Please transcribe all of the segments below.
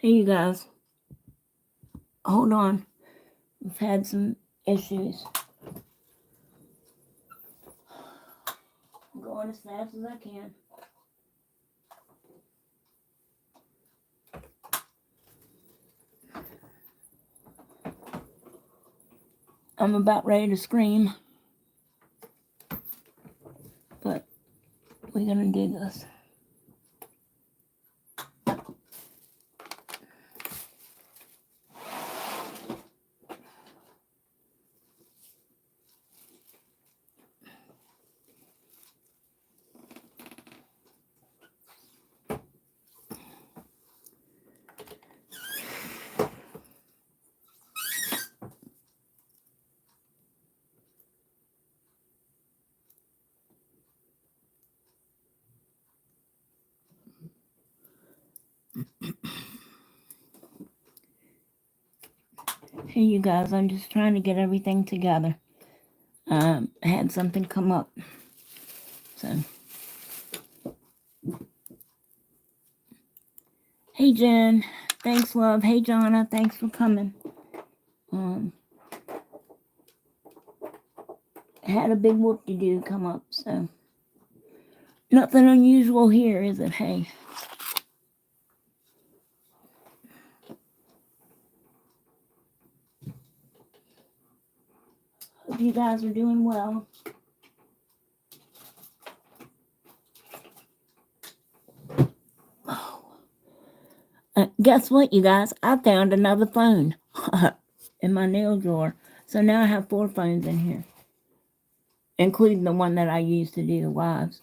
Hey, you guys. Hold on. We've had some issues. I'm going as fast as I can. I'm about ready to scream. But we're going to do this. Hey, you guys. I'm just trying to get everything together. I had something come up. So. Hey, Jen. Thanks, love. Hey, Jonna. Thanks for coming. Had a big whoop-de-doo come up, so. Nothing unusual here, is it? Hey. Hope you guys are doing well. Guess what, you guys? I found another phone in my nail drawer. So now I have 4 phones in here, including the one that I used to do the lives.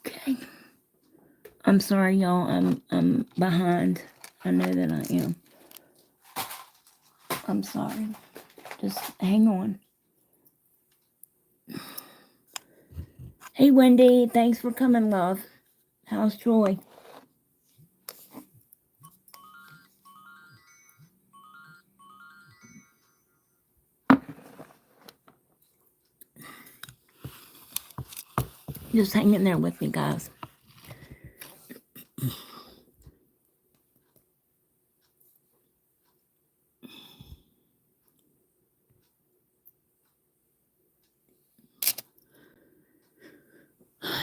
Okay. I'm sorry, y'all. I'm behind. I know that I am. I'm sorry. Just hang on. Hey, Wendy. Thanks for coming, love. How's Troy? Just hang in there with me, guys.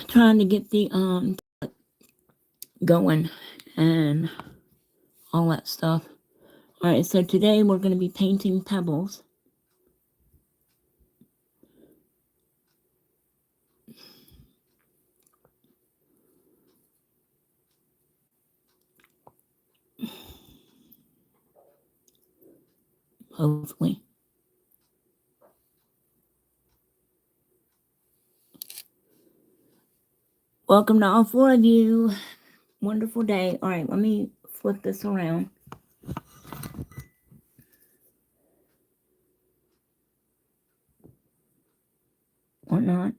Trying to get the going and all that stuff. All right, so today we're going to be painting Pebbles. Hopefully. Welcome to all 4 of you. Wonderful day. All right, let me flip this around. Or not.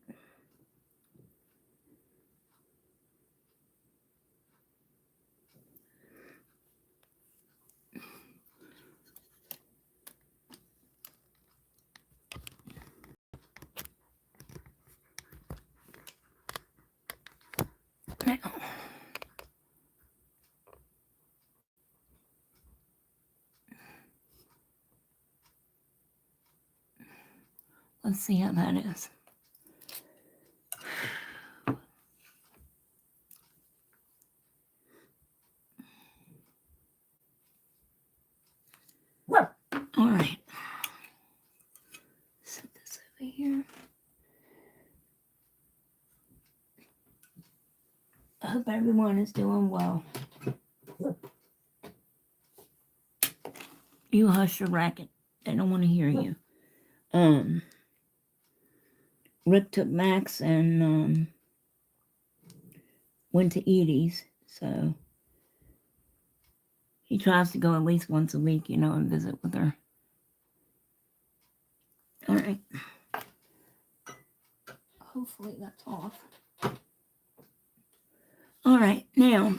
Now. Let's see how that is. All right. Set this over here. I hope everyone is doing well. You hush your racket. They don't want to hear you. Rick took Max and went to Edie's, so he tries to go at least once a week, and visit with her. All right. Hopefully that's off. All right, now,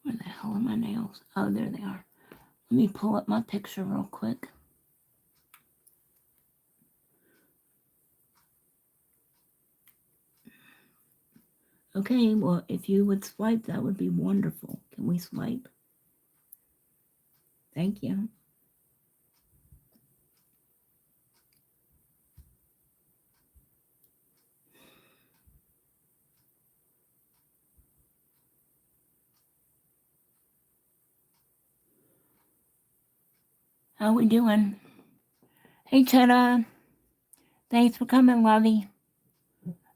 where the hell are my nails? Oh, there they are. Let me pull up my picture real quick. Okay, well, if you would swipe, that would be wonderful. Can we swipe? Thank you. How we doing? Hey, Cheddar. Thanks for coming, Lovey.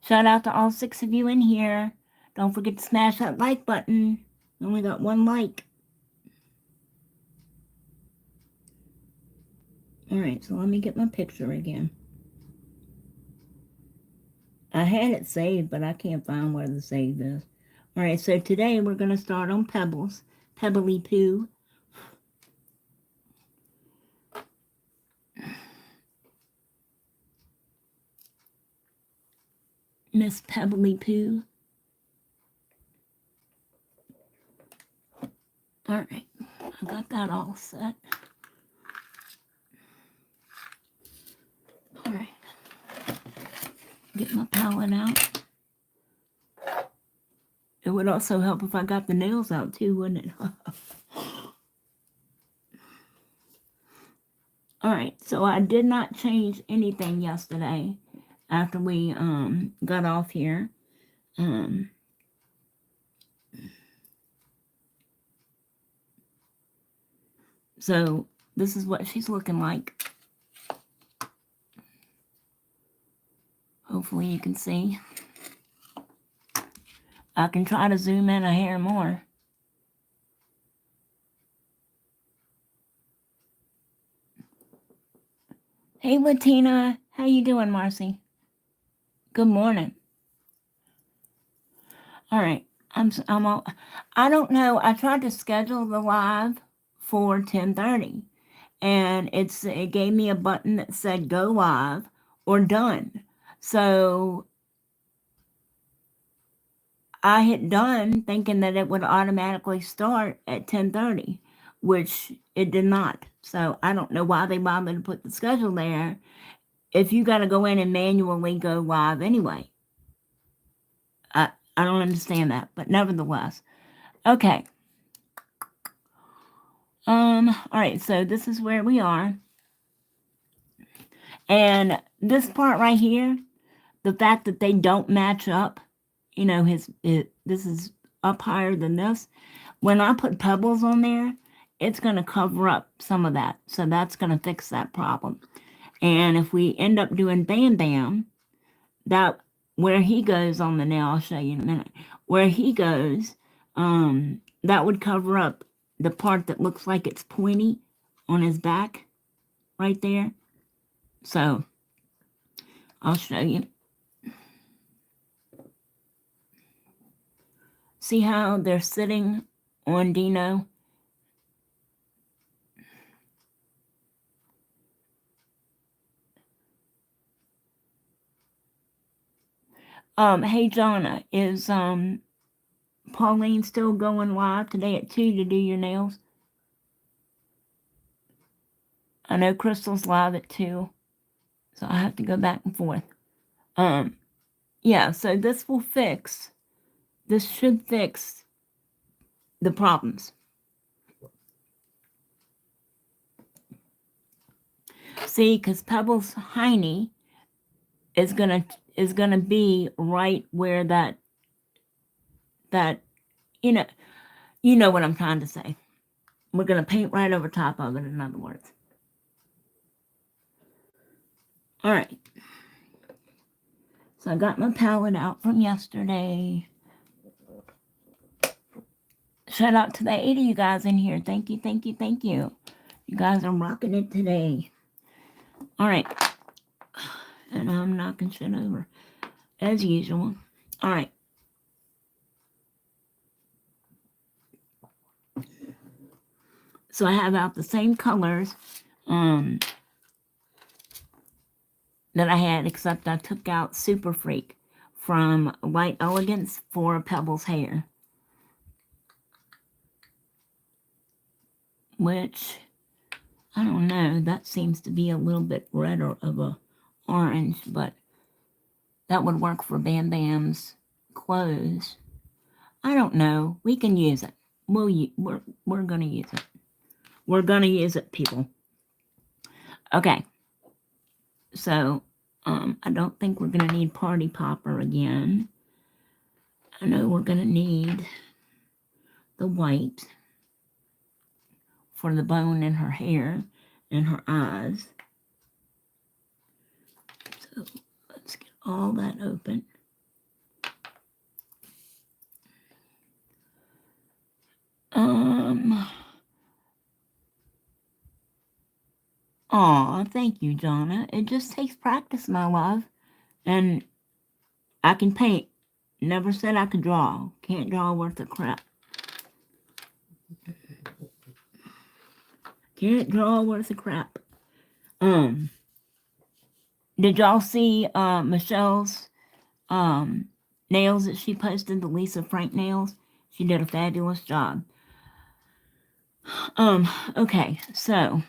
Shout out to all 6 of you in here. Don't forget to smash that like button. Only got 1 like. Alright, so let me get my picture again. I had it saved, but I can't find where the save is. Alright, so today we're going to start on Pebbles. Pebbly Poo. Miss Pebbly Poo. Alright, I got that all set. Alright. Get my palette out. It would also help if I got the nails out too, wouldn't it? Alright, so I did not change anything yesterday after we got off here. So this is what she's looking like. Hopefully you can see. I can try to zoom in a hair more. Hey Latina, how you doing, Marcy? Good morning. All right, I'm all, I don't know. I tried to schedule the live for 10:30, and it gave me a button that said go live or done. So I hit done thinking that it would automatically start at 10:30, which it did not. So I don't know why they bothered to put the schedule there if you got to go in and manually go live anyway. I don't understand that, but nevertheless. Okay. All right, so this is where we are. And this part right here, the fact that they don't match up, you know, this is up higher than this. When I put Pebbles on there, it's going to cover up some of that. So that's going to fix that problem. And if we end up doing Bam Bam, that where he goes on the nail, I'll show you in a minute, where he goes, that would cover up the part that looks like it's pointy on his back right there. So I'll show you. See how they're sitting on Dino? Hey Jonna, is Pauline still going live today at 2 to do your nails? I know Crystal's live at 2, so I have to go back and forth. Yeah, so this should fix the problems. See, because Pebbles Heine is gonna be right where that you know what I'm trying to say. We're gonna paint right over top of it, in other words. All right. So I got my palette out from yesterday. Shout out to the 8 of you guys in here. Thank you, thank you, thank you. You guys are rocking it today. All right. And I'm knocking shit over as usual. All right. So I have out the same colors that I had, except I took out Super Freak from White Elegance for Pebbles hair, which I don't know, that seems to be a little bit redder of a orange, but that would work for Bam Bam's closed. I don't know. We can use it. We're gonna use it. We're gonna use it, people. Okay. So, I don't think we're gonna need Party Popper again. I know we're gonna need the white for the bone in her hair and her eyes. So let's get all that open. Aw, thank you, Donna. It just takes practice, my love. And I can paint. Never said I could draw. Can't draw worth of crap. Can't draw worth of crap. Did y'all see Michelle's nails that she posted, the Lisa Frank nails? She did a fabulous job. Okay, so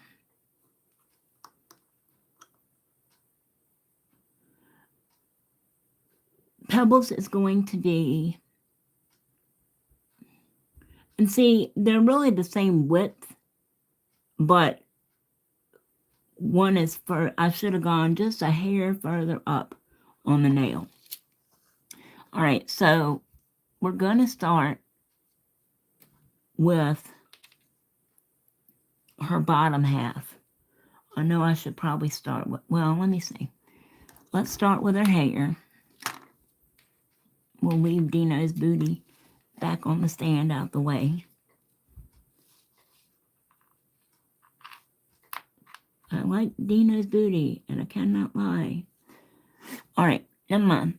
Pebbles is going to be, and see, they're really the same width, but one is I should have gone just a hair further up on the nail. All right, so we're going to start with her bottom half. I know I should probably start with, well, let me see. Let's start with her hair. We'll leave Dino's booty back on the stand out the way. I like Dino's booty, and I cannot lie. All right, never mind.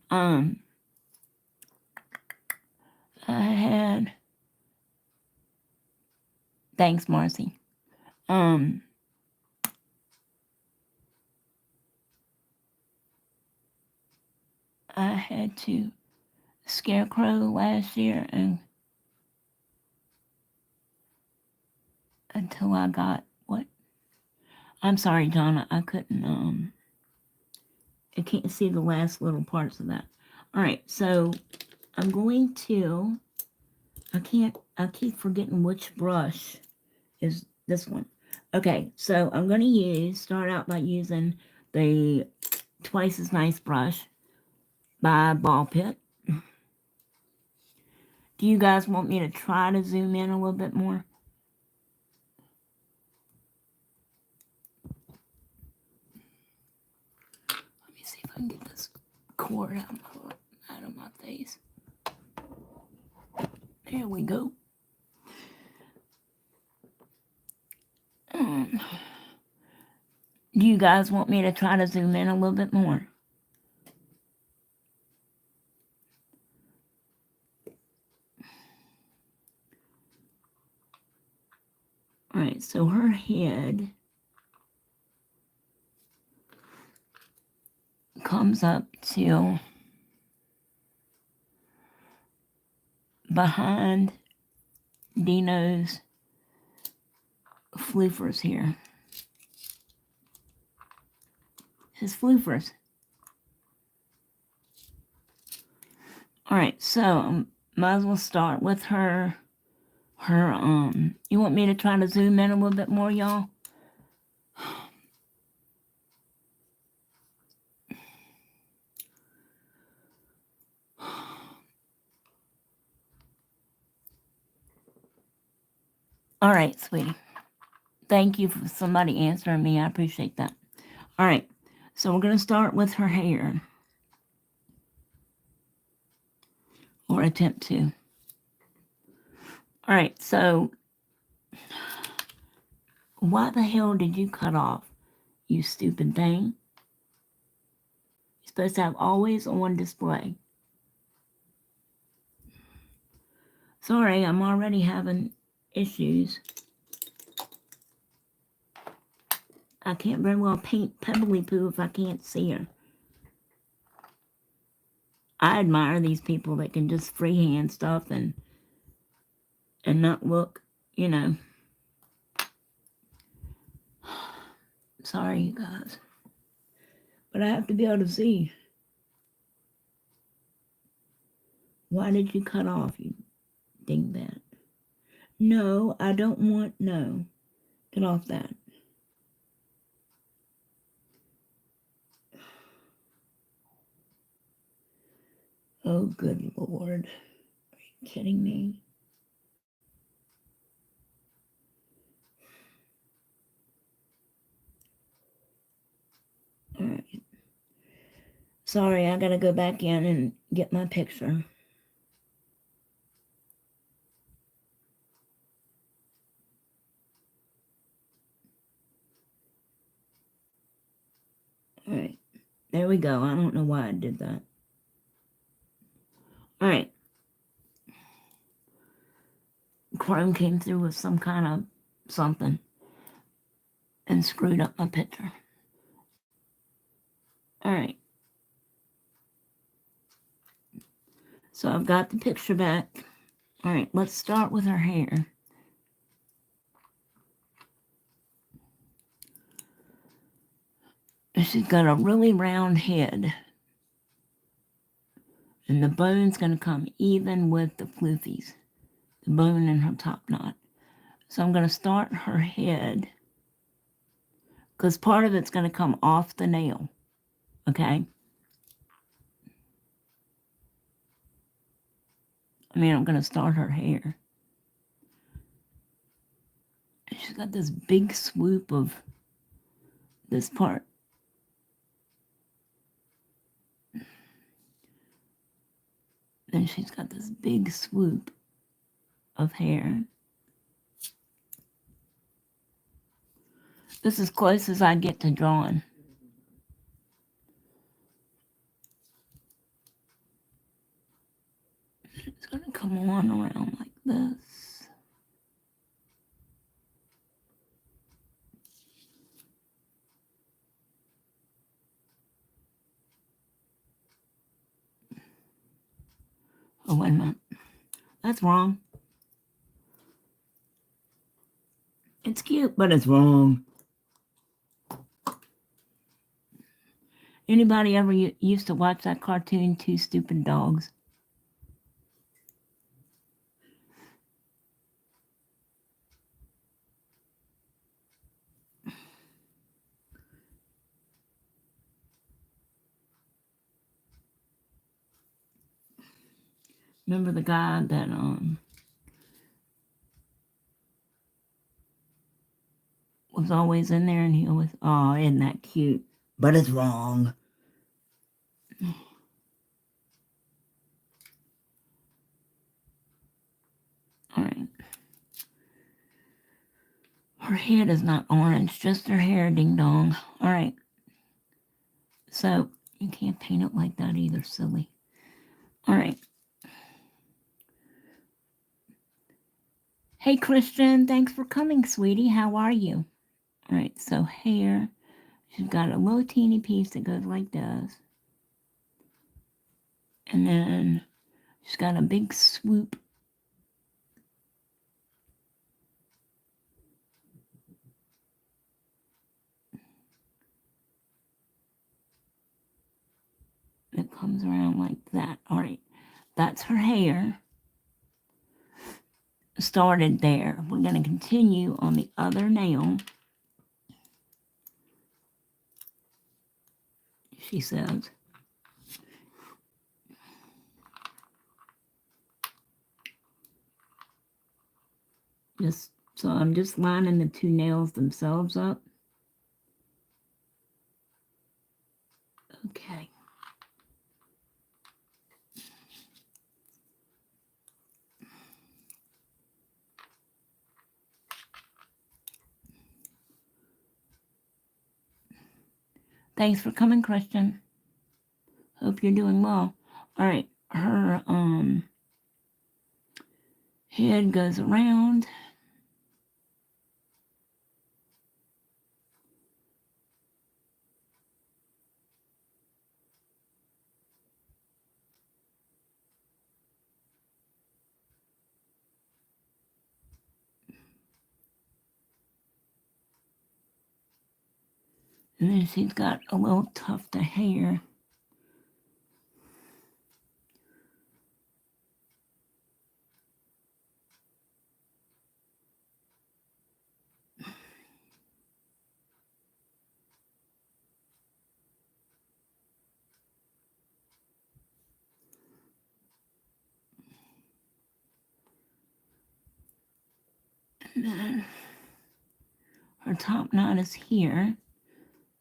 I had. Thanks, Marcy. I had to scarecrow last year, and until I got what? I'm sorry, Donna. I couldn't. I can't see the last little parts of that. All right, so I'm going to. I keep forgetting which brush is this one. Okay, so I'm going to start out by using the Twice as Nice brush by Ball Pit. Do you guys want me to try to zoom in a little bit more? Let me see if I can get this cord out of my face. There we go. Do you guys want me to try to zoom in a little bit more? All right, so her head comes up to behind Dino's floofers here. His floofers. All right, so might as well start with her. You want me to try to zoom in a little bit more, y'all? All right, sweetie. Thank you for somebody answering me. I appreciate that. All right, so we're going to start with her hair. Or attempt to. All right, so why the hell did you cut off, you stupid thing? You're supposed to have always on display. Sorry, I'm already having issues. I can't very well paint Pebbly Poo if I can't see her. I admire these people that can just freehand stuff and not look, you know. Sorry, you guys. But I have to be able to see. Why did you cut off, you dingbat? No, I don't want, no. Get off that. Oh, good Lord. Are you kidding me? All right. Sorry, I gotta go back in and get my picture. All right. There we go. I don't know why I did that. All right. Chrome came through with some kind of something and screwed up my picture. All right. So I've got the picture back. All right, let's start with her hair. She's got a really round head. And the bone's going to come even with the floofies, the bone in her top knot. So I'm going to start her head because part of it's going to come off the nail, okay? I'm going to start her hair. She's got this big swoop of this part. Then she's got this big swoop of hair. This is as close as I get to drawing. It's going to come on around like this. Oh, wait a minute. That's wrong. It's cute, but it's wrong. Anybody ever used to watch that cartoon, Two Stupid Dogs? Remember the guy that was always in there and he always, oh, isn't that cute? But it's wrong. All right. Her head is not orange, just her hair, ding dong. All right. So you can't paint it like that either, silly. All right. Hey, Christian, thanks for coming, sweetie. How are you? All right, so hair. She's got a little teeny piece that goes like this. And then she's got a big swoop. That comes around like that. All right, that's her hair. Started there. We're going to continue on the other nail. She says. So I'm just lining the two nails themselves up. Okay. Thanks for coming, Christian. Hope you're doing well. All right, her head goes around. And then she's got a little tuft of hair. And then her top knot is here.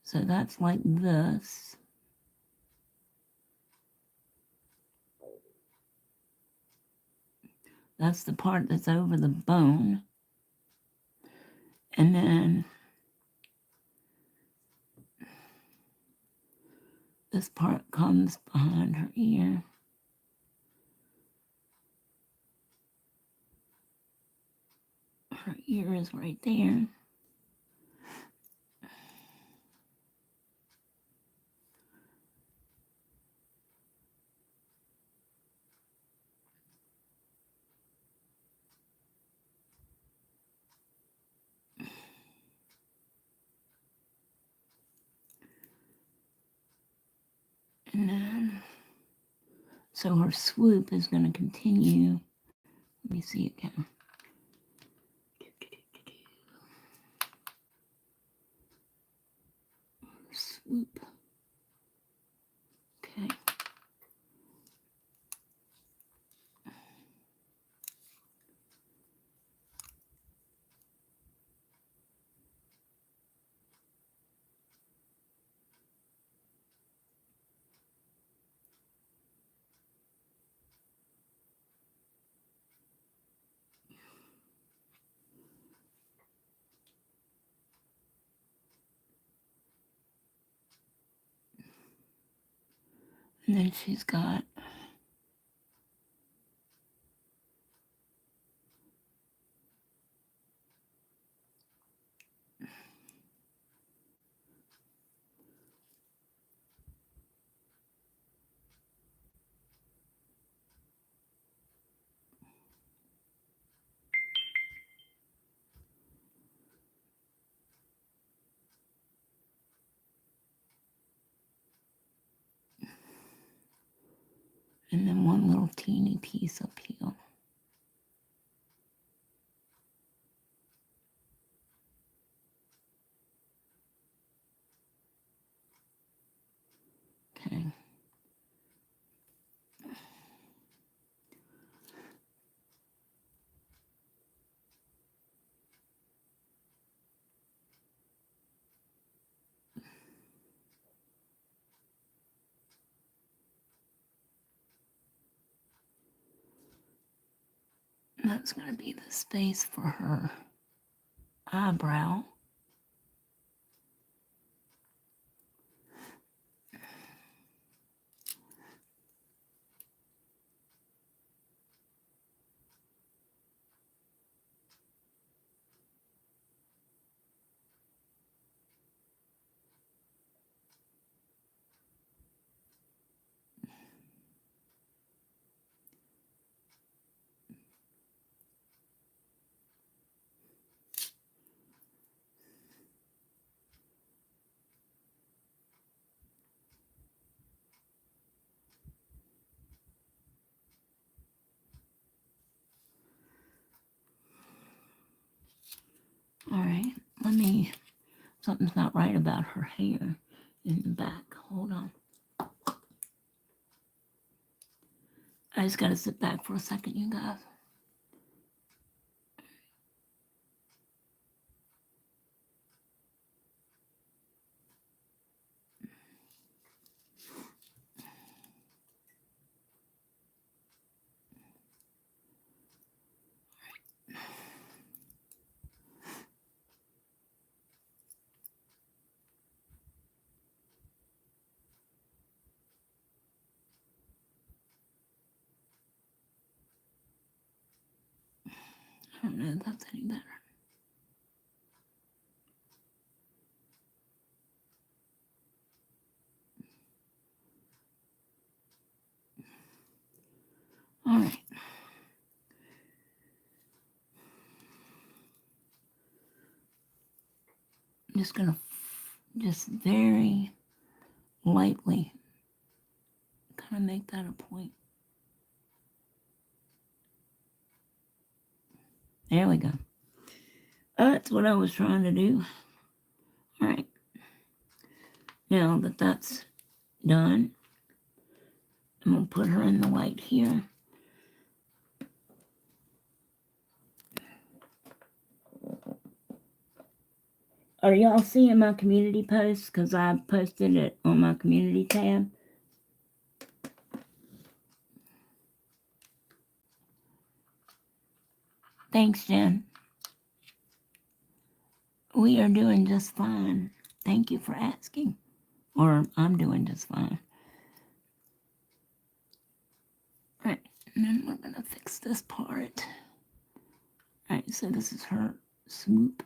So that's like this. That's the part that's over the bone. And then this part comes behind her ear. Her ear is right there. And then, so her swoop is going to continue. Let me see again. Swoop. Okay. And then she's got and then one little teeny piece up here. Okay. That's going to be the space for her eyebrow. All right, something's not right about her hair in the back. Hold on. I just got to sit back for a second, you guys. I don't know if that's any better. All right. I'm just going to very lightly kind of make that a point. There we go. That's what I was trying to do. All right. Now that that's done, I'm going to put her in the light here. Are y'all seeing my community post? Because I posted it on my community tab. Thanks, Jen. We are doing just fine. Thank you for asking. Or I'm doing just fine. Right, and then we're going to fix this part. Alright, so this is her swoop.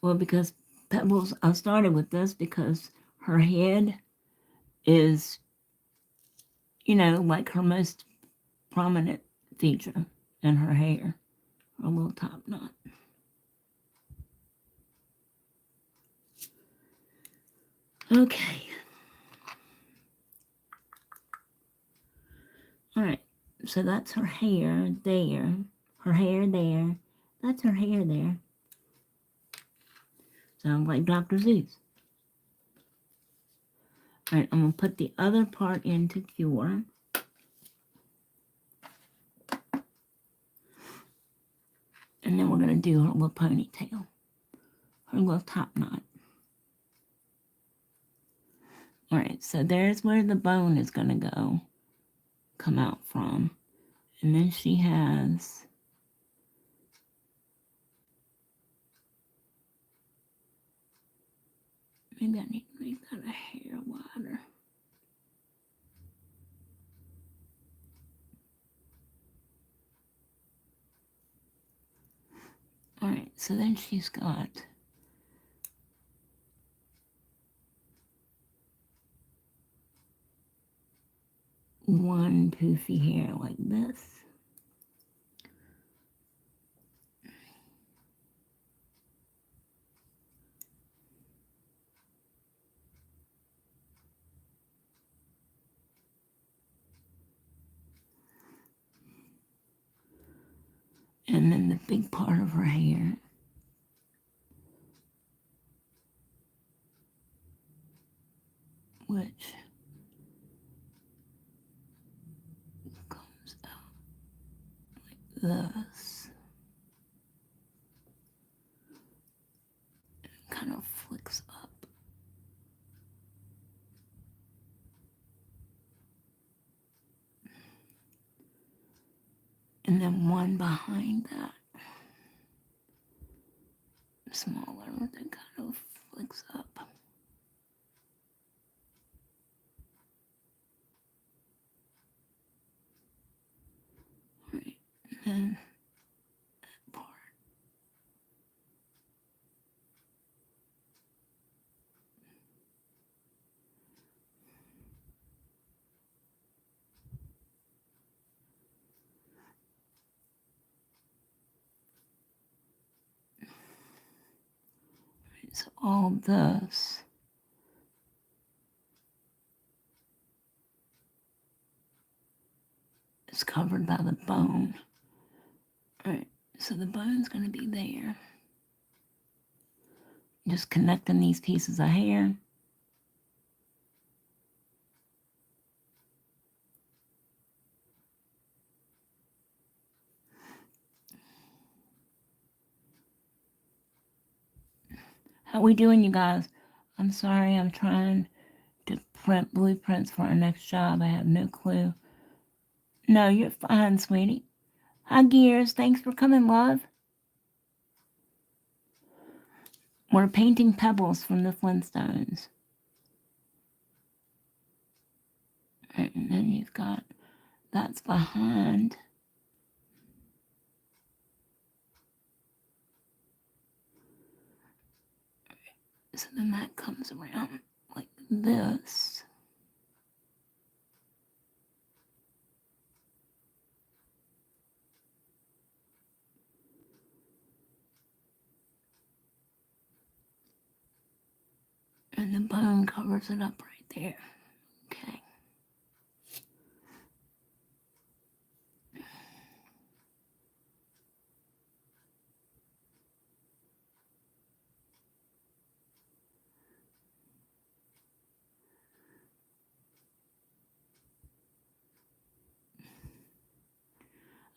Well, because Pebbles, I started with this because her head is, you know, like her most prominent feature in her hair, her little top knot. Okay. All right. So that's her hair there. Her hair there. That's her hair there. Sounds like Dr. Zeus. All right, I'm going to put the other part into Cure. And then we're going to do her little ponytail. Her little top knot. All right, so there's where the bone is going to go. Come out from. And then she has... Maybe I need to make that a hair wider. All right, so then she's got one poofy hair like this. And then the big part of her hair. Which comes out like this. It kind of flicks up. And then one behind that. Smaller that kind of flicks up. Right, and then that part. Right, so all this is covered by the bone. All right, so the bone's going to be there. Just connecting these pieces of hair. How we doing, you guys? I'm sorry, I'm trying to print blueprints for our next job. I have no clue. No, you're fine, sweetie. Hi, Gears. Thanks for coming, love. We're painting Pebbles from the Flintstones. And then you've got, that's behind. So then that comes around like this. And the bone covers it up right there. Okay.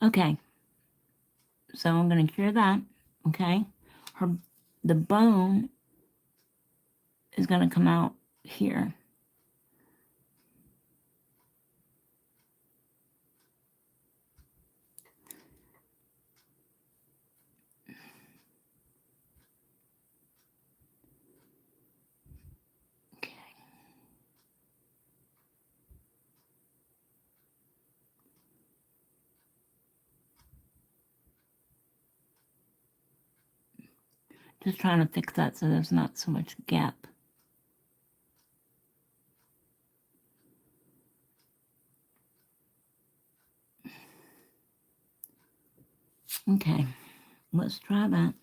Okay, so I'm going to cure that. Okay, the bone is going to come out here. Okay. Just trying to fix that so there's not so much gap. Okay, let's try that.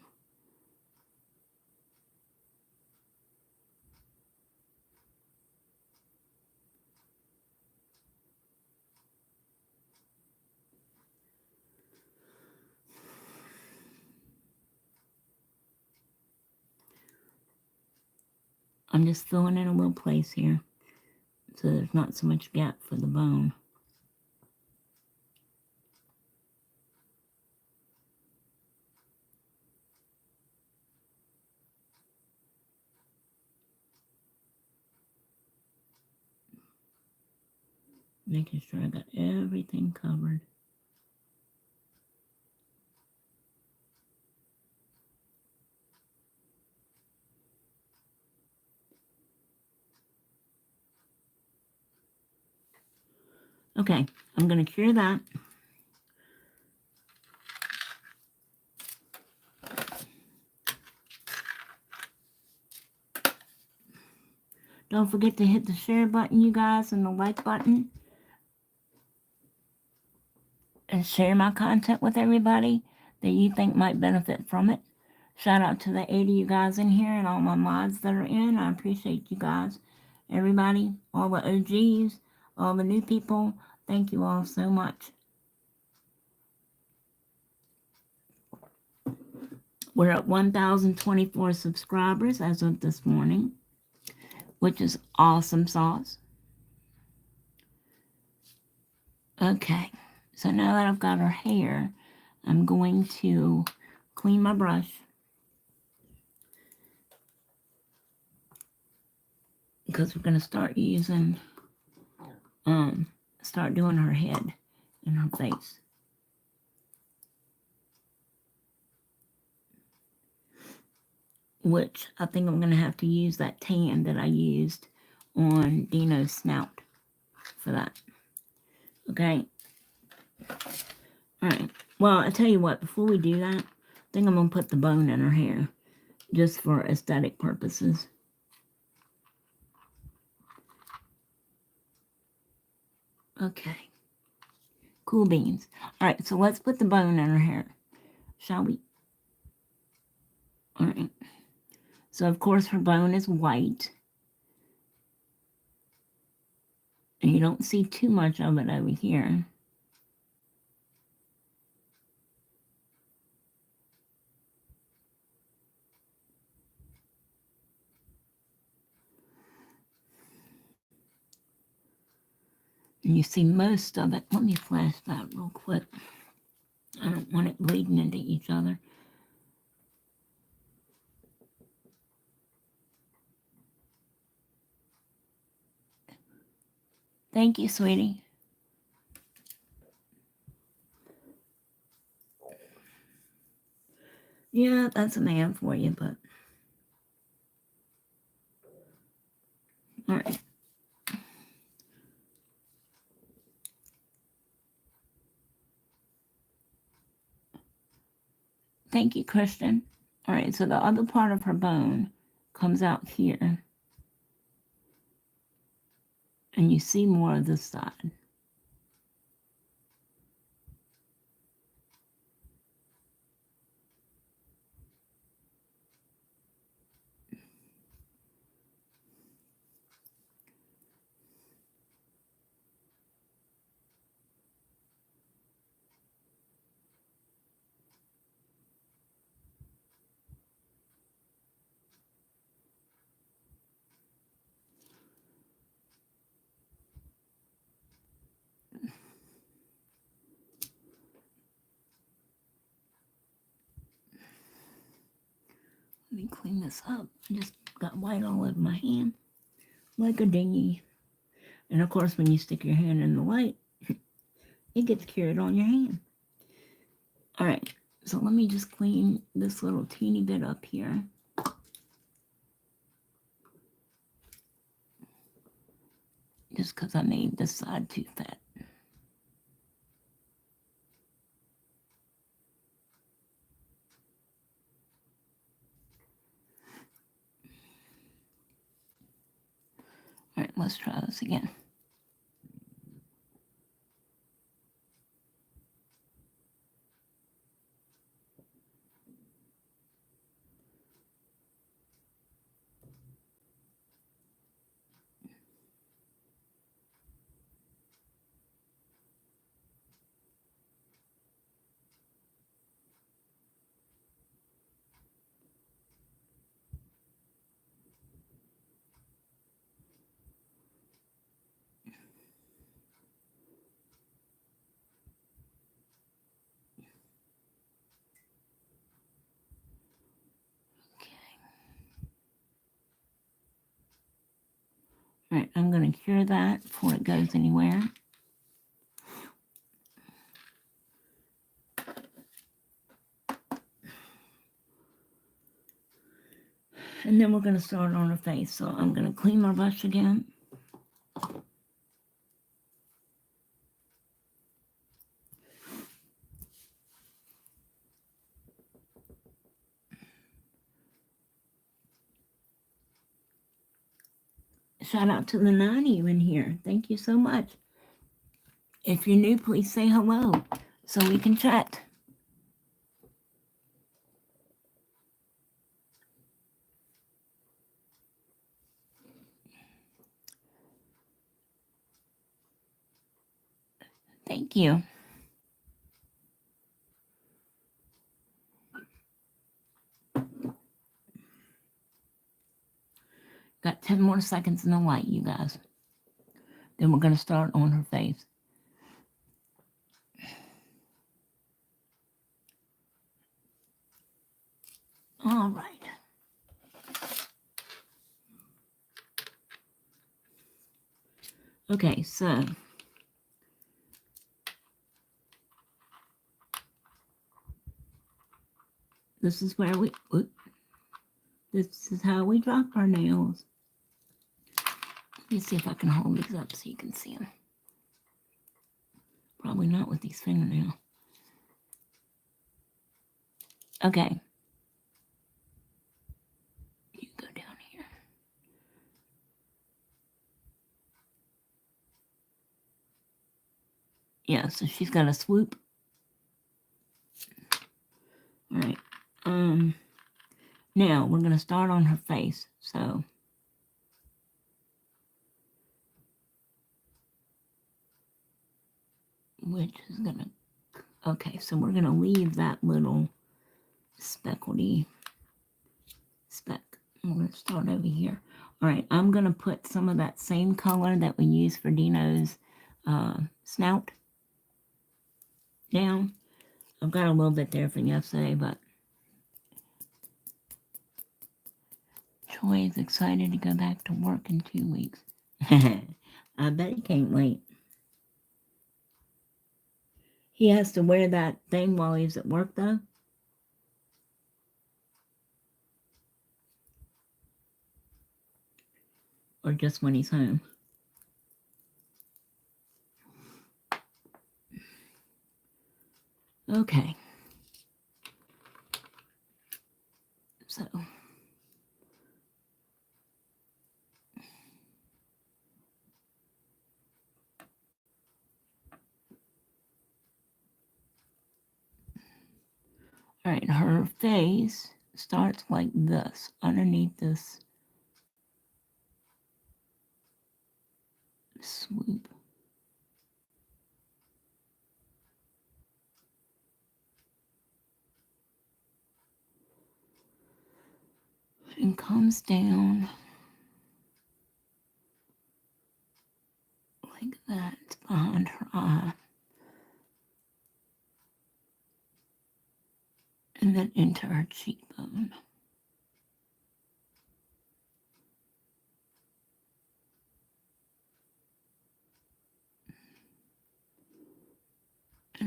I'm just filling in a little place here so there's not so much gap for the bone. Making sure I got everything covered. Okay, I'm going to cure that. Don't forget to hit the share button, you guys, and the like button. And share my content with everybody that you think might benefit from it. Shout out to the 80 you guys in here and all my mods that are in. I appreciate you guys. Everybody, all the OGs, all the new people, thank you all so much. We're at 1,024 subscribers as of this morning, which is awesome sauce. Okay, so now that I've got her hair, I'm going to clean my brush. Because we're going to start using, start doing her head and her face. Which I think I'm going to have to use that tan that I used on Dino's snout for that. Okay. Alright. Well, I tell you what, before we do that, I think I'm going to put the bone in her hair. Just for aesthetic purposes. Okay. Cool beans. Alright, so let's put the bone in her hair. Shall we? Alright. So, of course, her bone is white. And you don't see too much of it over here. And you see most of it. Let me flash that real quick. I don't want it bleeding into each other. Thank you, sweetie. Yeah, that's a man for you, but... Alright. Thank you, Christian. Alright, so the other part of her bone comes out here. And you see more of this side. Let me clean this up. I just got white all over my hand, like a dinghy. And of course, when you stick your hand in the white, it gets cured on your hand. All right, so let me just clean this little teeny bit up here. Just because I made this side too fat. All right, let's try this again. All right, I'm going to cure that before it goes anywhere. And then we're going to start on her face. So I'm going to clean my brush again. Shout out to the 90 in here. Thank you so much. If you're new, please say hello so we can chat. Thank you. Got 10 more seconds in the light, you guys. Then we're going to start on her face. All right. Okay, so this is where this is how we drop our nails. Let me see if I can hold these up so you can see them. Probably not with these fingernails. Okay. You go down here. Yeah, so she's got a swoop. All right. Now we're going to start on her face. So which is going to, okay, so we're going to leave that little speckledy speck. We're going to start over here. All right, I'm going to put some of that same color that we used for Dino's snout down. I've got a little bit there from yesterday, but Troy is excited to go back to work in 2 weeks. I bet he can't wait. He has to wear that thing while he's at work, though. Or just when he's home. Okay. So. All right, her face starts like this, underneath this swoop. And comes down like that behind her eye. And then into her cheekbone.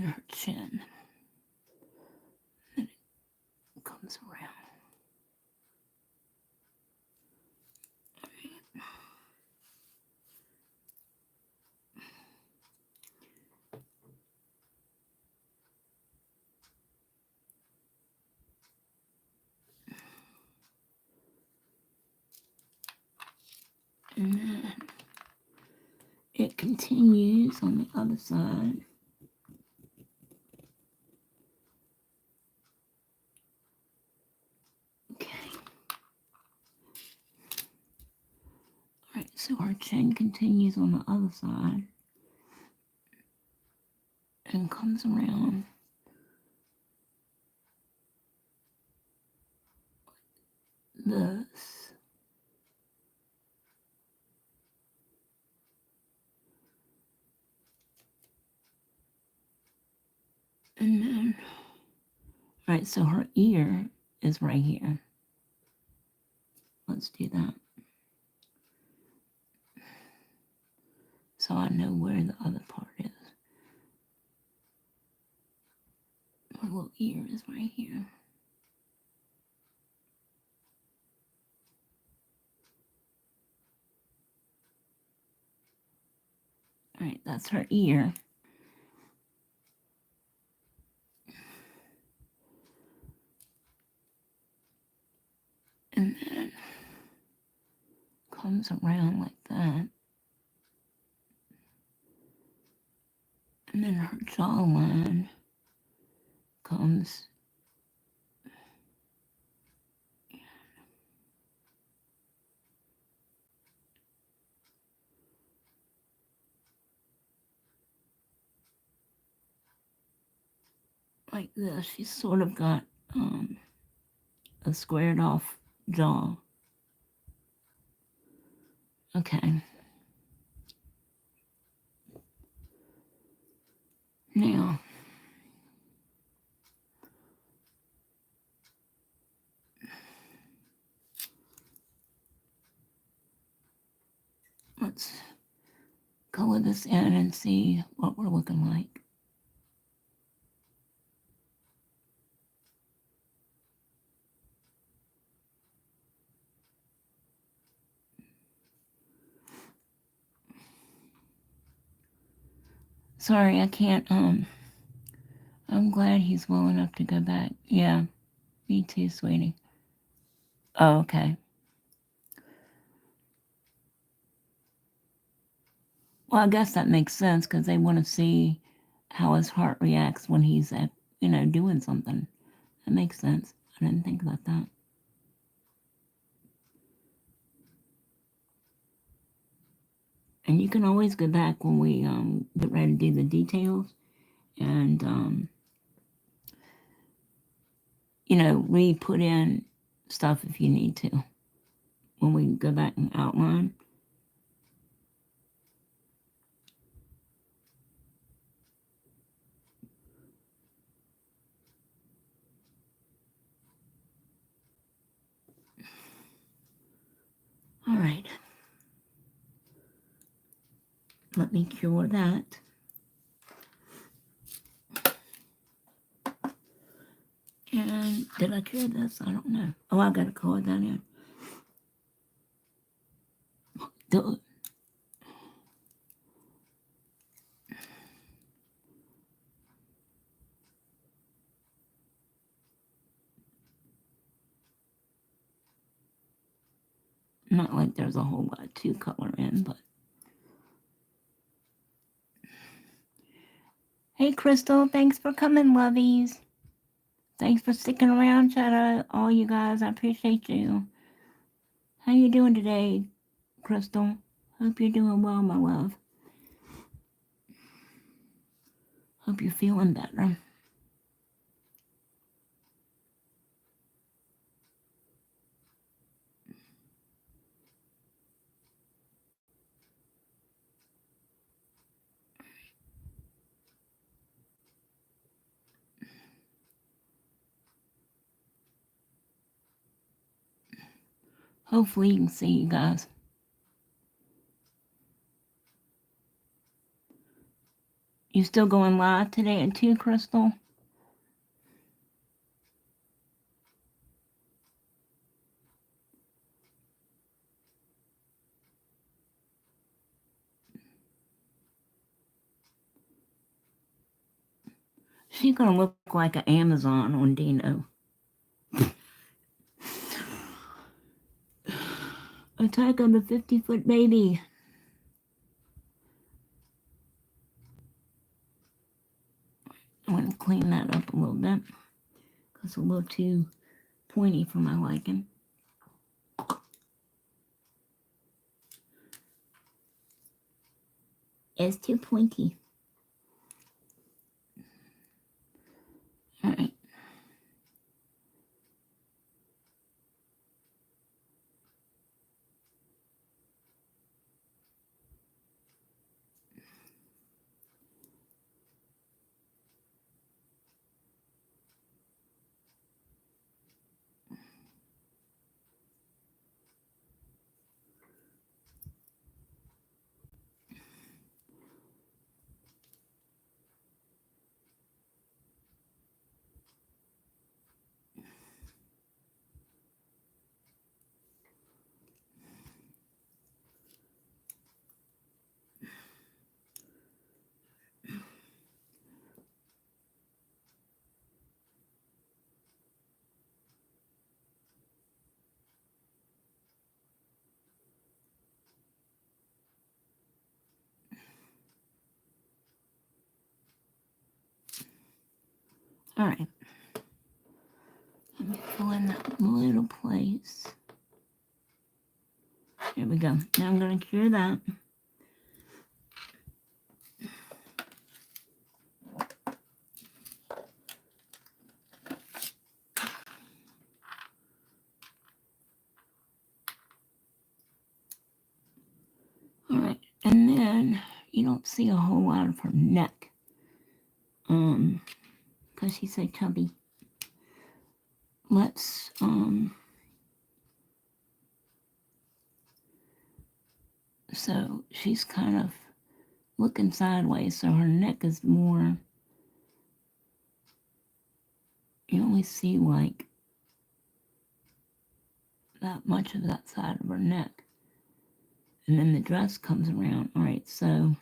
her chin. Then it comes around. And then it continues on the other side. Okay. Alright, so our chin continues on the other side and comes around this. And then, right, so her ear is right here. Let's do that. So I know where the other part is. Her little ear is right here. All right, that's her ear. And then comes around like that. And then her jawline comes like this. She's sort of got a squared off jaw. Okay. Now, let's color this in and see what we're looking like. Sorry, I can't, I'm glad he's well enough to go back. Yeah, me too, sweetie. Oh, okay. Well, I guess that makes sense because they want to see how his heart reacts when he's at, doing something. That makes sense. I didn't think about that. And you can always go back when we get ready to do the details and re-put in stuff if you need to when we go back and outline. All right. Let me cure that. And did I cure this? I don't know. Oh, I got to color that in. Do Not like there's a whole lot to color in, but. Hey, Crystal, thanks for coming, lovies. Thanks for sticking around, shout out all you guys. I appreciate you. How you doing today, Crystal? Hope you're doing well, my love. Hope you're feeling better. Hopefully you can see you guys. You still going live today at 2, Crystal? She's gonna look like an Amazon on Dino. Attack of the 50-foot baby. I want to clean that up a little bit because it's a little too pointy for my liking. It's too pointy. All right. All right. Let me fill in that little place. Here we go. Now I'm going to cure that. All right. And then you don't see a whole lot of her neck. Because she's so chubby. Let's, so she's kind of looking sideways, so her neck is more, you only see like that much of that side of her neck. And then the dress comes around. All right, so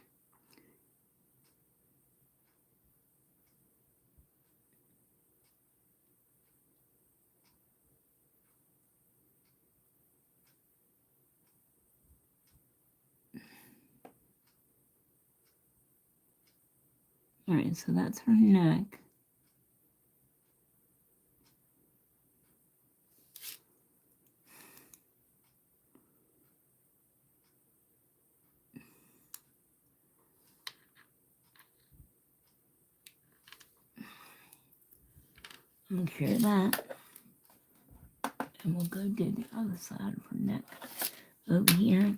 all right, so that's her neck. I'm gonna cure that. And we'll go do the other side of her neck over here.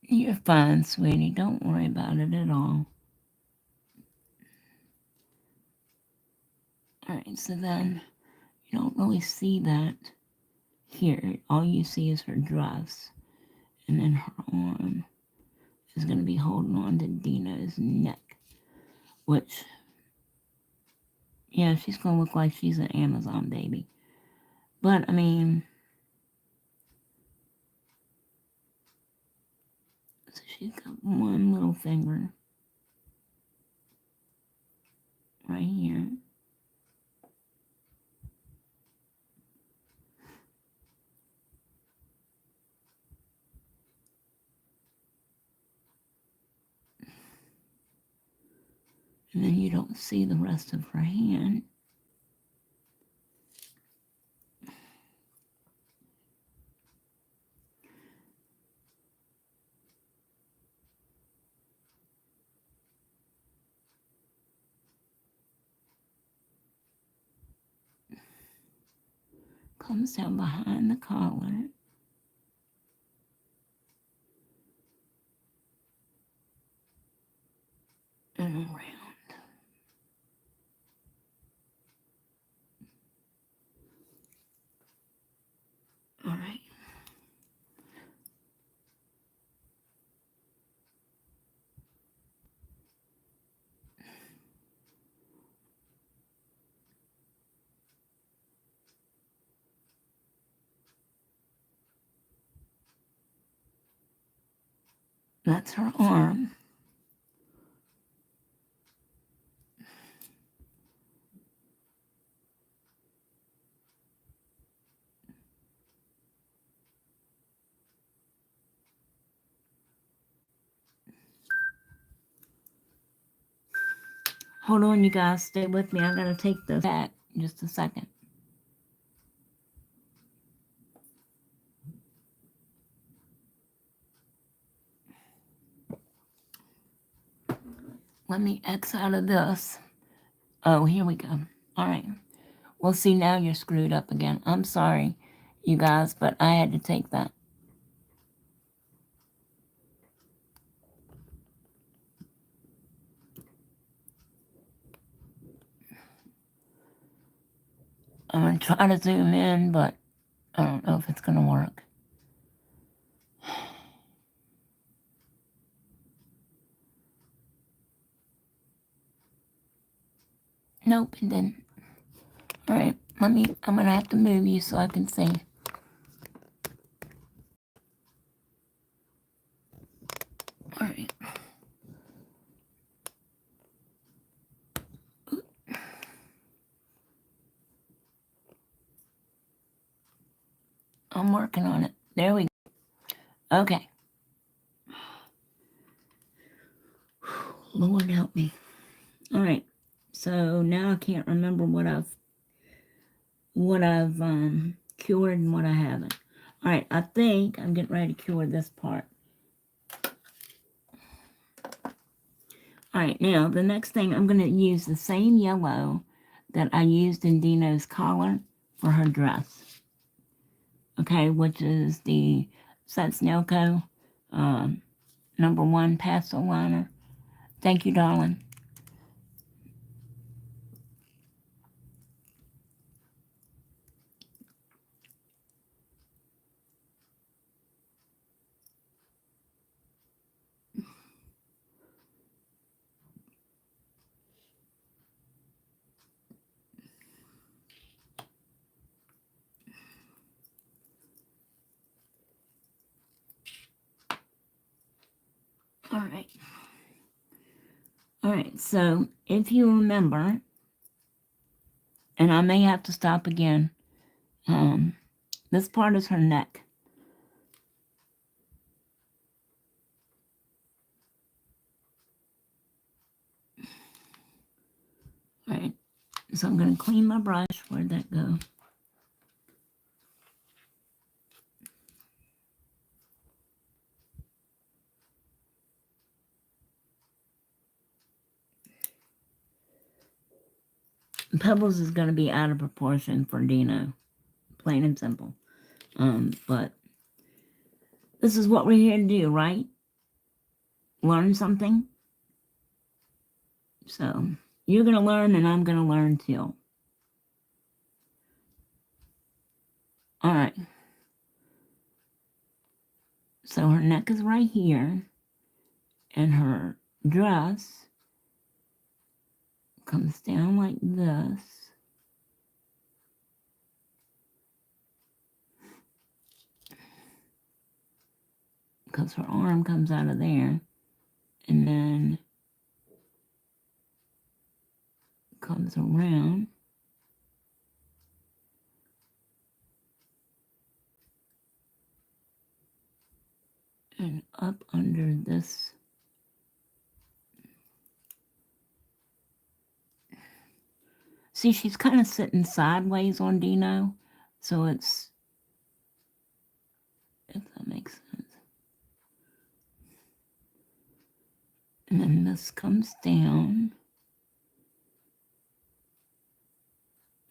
You're fine, sweetie. Don't worry about it at all. All right, so then you don't really see that here. All you see is her dress. And then her arm is going to be holding on to Dina's neck. Which, yeah, she's going to look like she's an Amazon baby. But, I mean, so she's got one little finger right here. And then you don't see the rest of her hand. Comes down behind the collar. And around. All right. That's her arm. Hold on, you guys. Stay with me. I gotta take this back just a second. Let me X out of this. Oh, here we go. All right. Well, see, now you're screwed up again. I'm sorry, you guys, but I had to take that. I'm going to try to zoom in, but I don't know if it's going to work. Nope, it didn't. All right, I'm going to have to move you so I can see. All right. I'm working on it. There we go. Okay. Lord help me. All right. So now I can't remember what I've cured and what I haven't. All right, I think I'm getting ready to cure this part. All right, now the next thing, I'm going to use the same yellow that I used in Dino's collar for her dress. Okay, which is the Snailco #1 pastel liner. Thank you, darling. All right. All right, so if you remember, and I may have to stop again, this part is her neck. All right, so I'm going to clean my brush. Where'd that go? Pebbles is going to be out of proportion for Dino, plain and simple. But this is what we're here to do, right? Learn something. So you're going to learn and I'm going to learn too. All right. So her neck is right here and her dress comes down like this. Because her arm comes out of there and then comes around and up under this. See, she's kind of sitting sideways on Dino, so it's, if that makes sense. And then this comes down.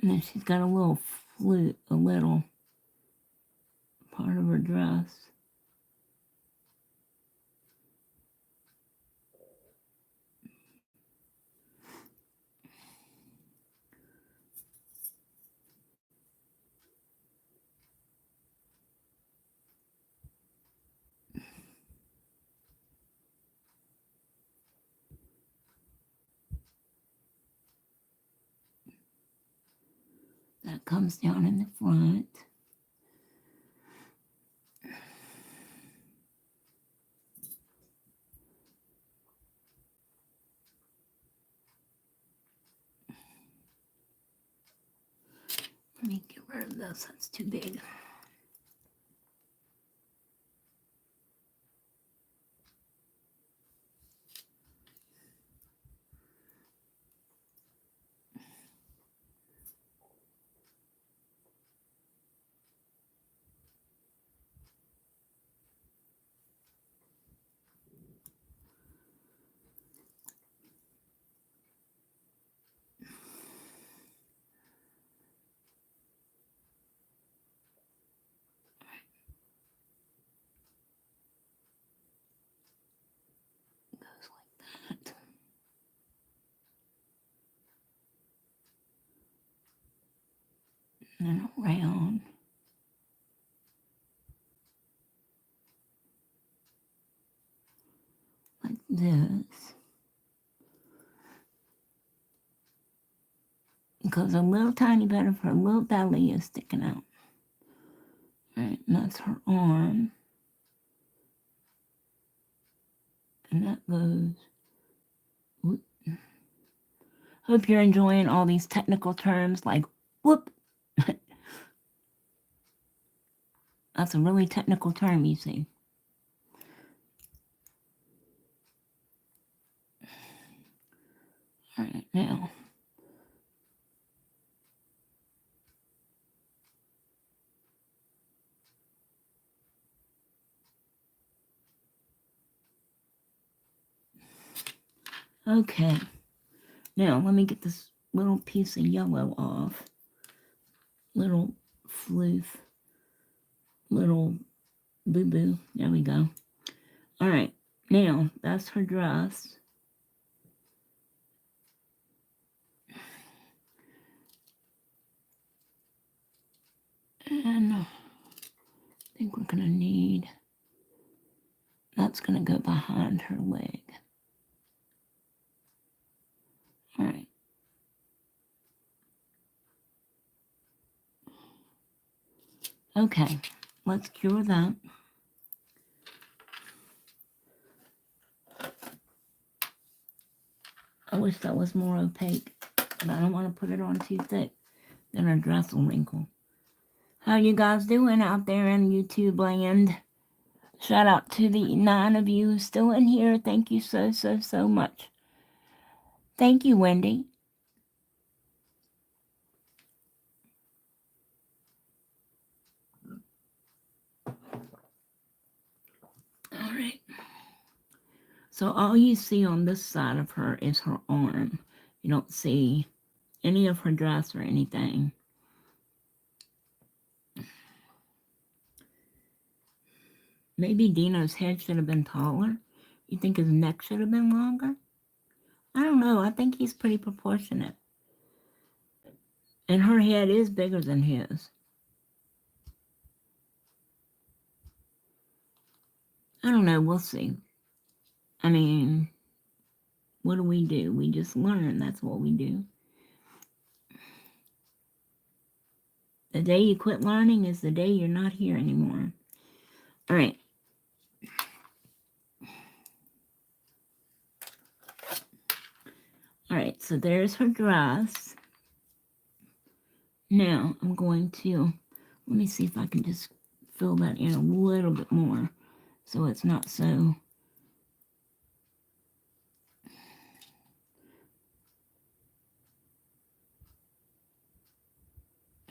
And then she's got a little flute, a little part of her dress. That comes down in the front. Let me get rid of this. That's too big. Goes like that. And then around. Like this. Because a little tiny bit of her little belly is sticking out. Alright, and that's her arm. And that goes. Whoop. Hope you're enjoying all these technical terms like whoop. That's a really technical term, you see. Alright, now. Okay. Now, let me get this little piece of yellow off. Little floof. Little boo-boo. There we go. All right. Now, that's her dress. And I think we're going to need... That's going to go behind her leg. All right. Okay. Let's cure that. I wish that was more opaque, but I don't want to put it on too thick. Then her dress will wrinkle. How you guys doing out there in YouTube land? Shout out to the 9 of you still in here. Thank you so, so, so much. Thank you, Wendy. All right. So all you see on this side of her is her arm. You don't see any of her dress or anything. Maybe Dino's head should have been taller. You think his neck should have been longer? I don't know. I think he's pretty proportionate. And her head is bigger than his. I don't know. We'll see. I mean, what do? We just learn. That's what we do. The day you quit learning is the day you're not here anymore. All right. All right, so there's her dress. Now I'm going to, let me see if I can just fill that in a little bit more so it's not so.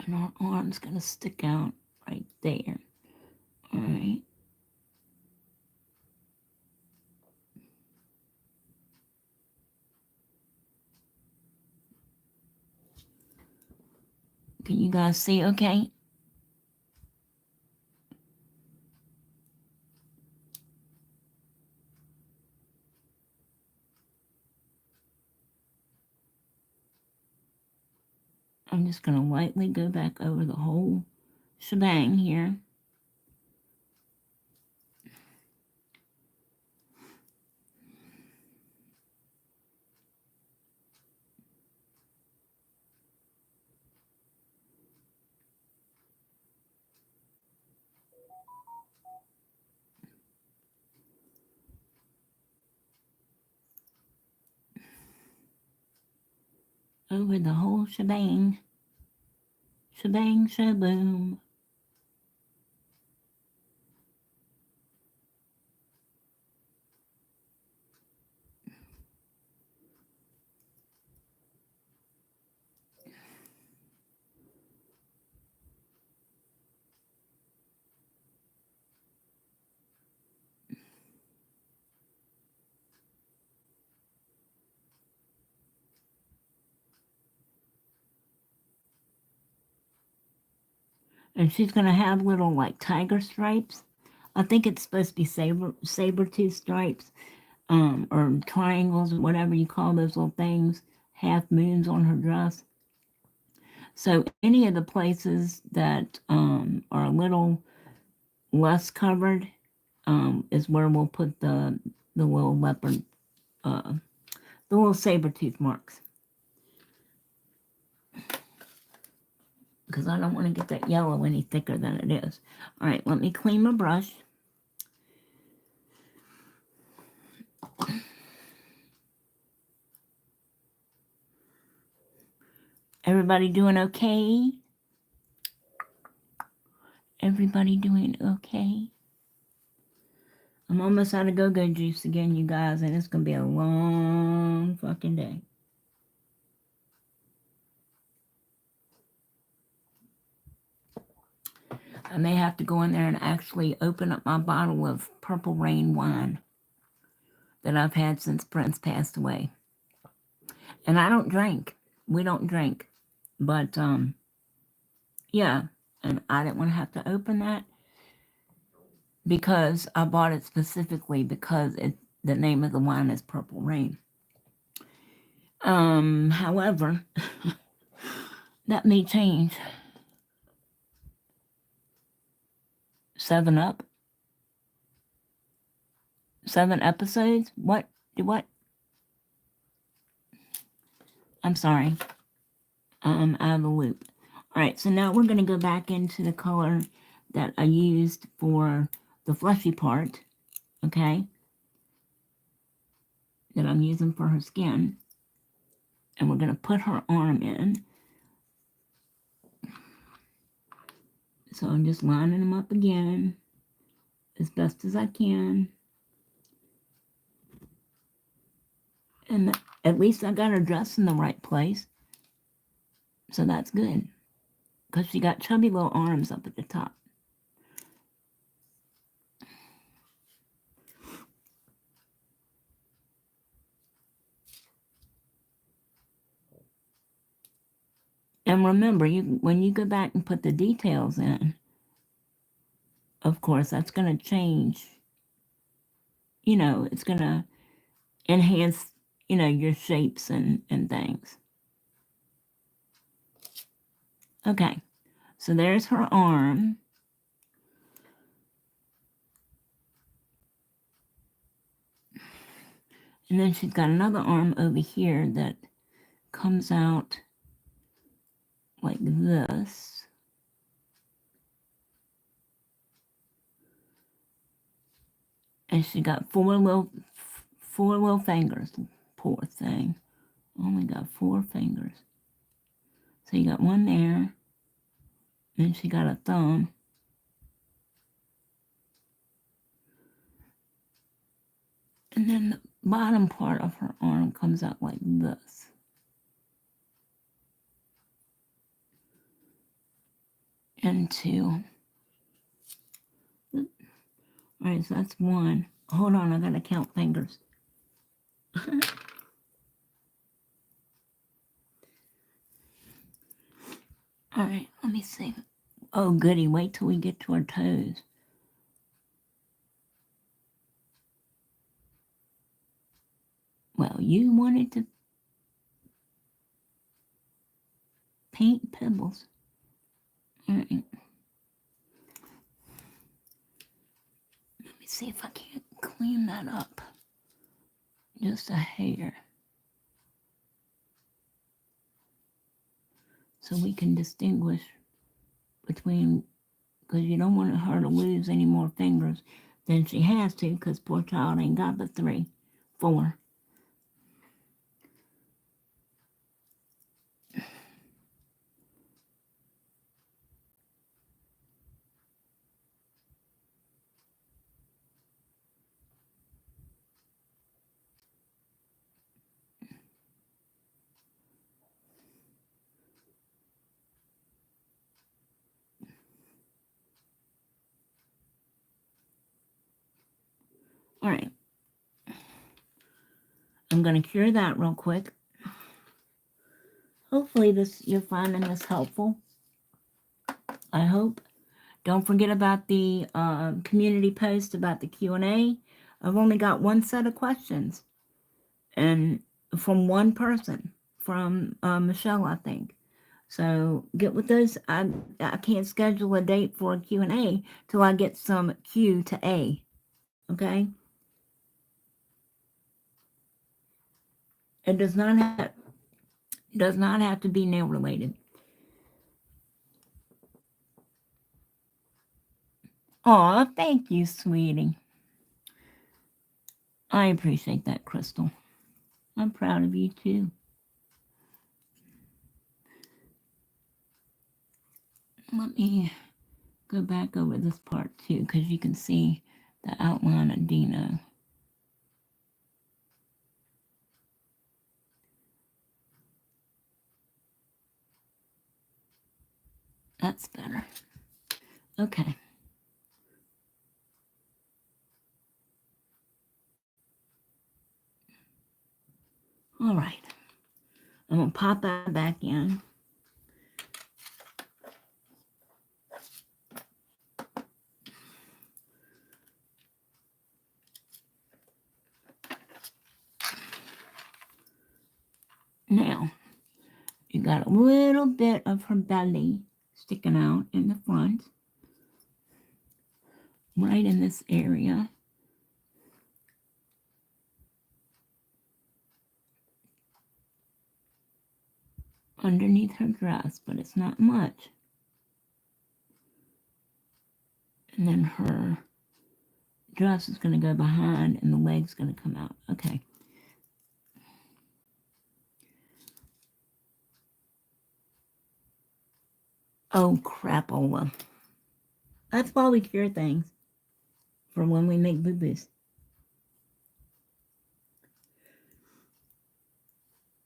And our arm's going to stick out right there. All right. Can you guys see okay? I'm just going to lightly go back over the whole shebang here. Over the whole shebang. Shabang, shaboom. And she's going to have little like tiger stripes. I think it's supposed to be saber tooth stripes, or triangles, or whatever you call those little things, half moons on her dress. So any of the places that are a little less covered is where we'll put the little leopard, the little saber tooth marks. Because I don't want to get that yellow any thicker than it is. All right, let me clean my brush. Everybody doing okay? Everybody doing okay? I'm almost out of go-go juice again, you guys, and it's going to be a long fucking day. I may have to go in there and actually open up my bottle of Purple Rain wine that I've had since Prince passed away. And I don't drink. We don't drink. But, yeah. And I didn't want to have to open that because I bought it specifically because the name of the wine is Purple Rain. However, that may change. 7 Up? 7 episodes? What? I'm sorry. I'm out of the loop. All right, so now we're going to go back into the color that I used for the fleshy part, okay, that I'm using for her skin. And we're going to put her arm in. So I'm just lining them up again as best as I can. And at least I got her dressed in the right place. So that's good. Because she got chubby little arms up at the top. And remember, when you go back and put the details in, of course, that's going to change. You know, it's going to enhance, you know, your shapes and things. Okay, so there's her arm. And then she's got another arm over here that comes out like this. And she got four little fingers. Poor thing. Only got 4 fingers. So you got one there. Then she got a thumb. And then the bottom part of her arm comes out like this. And 2. All right, so that's 1. Hold on, I gotta count fingers. All right, let me see. Oh, goody, wait till we get to our toes. Well, you wanted to paint Pebbles. All right. Let me see if I can't clean that up. Just a hair. So we can distinguish between, because you don't want her to lose any more fingers than she has to, because poor child ain't got but 3, 4. All right. I'm going to cure that real quick. Hopefully you're finding this helpful. I hope. Don't forget about the community post about the Q&A. I've only got one set of questions, and from one person, from Michelle, I think. So get with those. I can't schedule a date for a Q&A till I get some Q to A. Okay. It does not have to be nail related. Aw, thank you, sweetie. I appreciate that, Crystal. I'm proud of you too. Let me go back over this part too, because you can see the outline of Dino. That's better. Okay. All right. I'm going to pop that back in. Now, you got a little bit of her belly sticking out in the front, right in this area. Underneath her dress, but it's not much. And then her dress is going to go behind and the leg's going to come out. Okay. Oh, crapola. That's why we cure things for when we make boo-boos.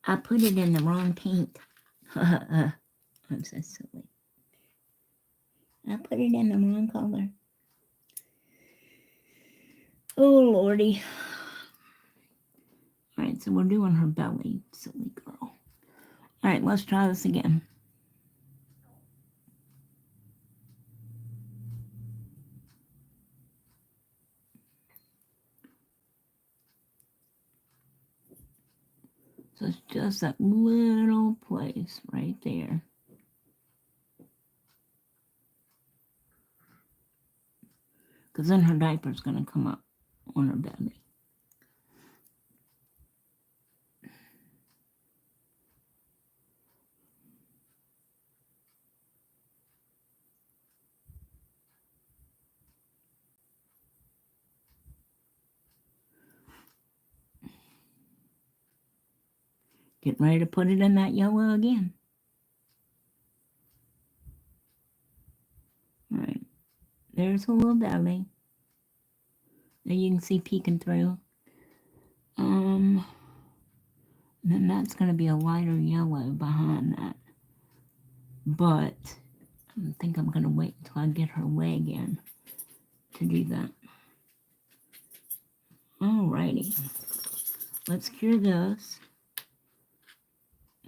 I put it in the wrong paint. I'm so silly. I put it in the wrong color. Oh, Lordy. All right, so we're doing her belly, silly girl. All right, let's try this again. So it's just that little place right there. Because then her diaper's going to come up on her belly. Get ready to put it in that yellow again. All right. There's a little belly that you can see peeking through. Then that's going to be a lighter yellow behind that. But I think I'm going to wait until I get her leg in to do that. Alrighty. Let's cure this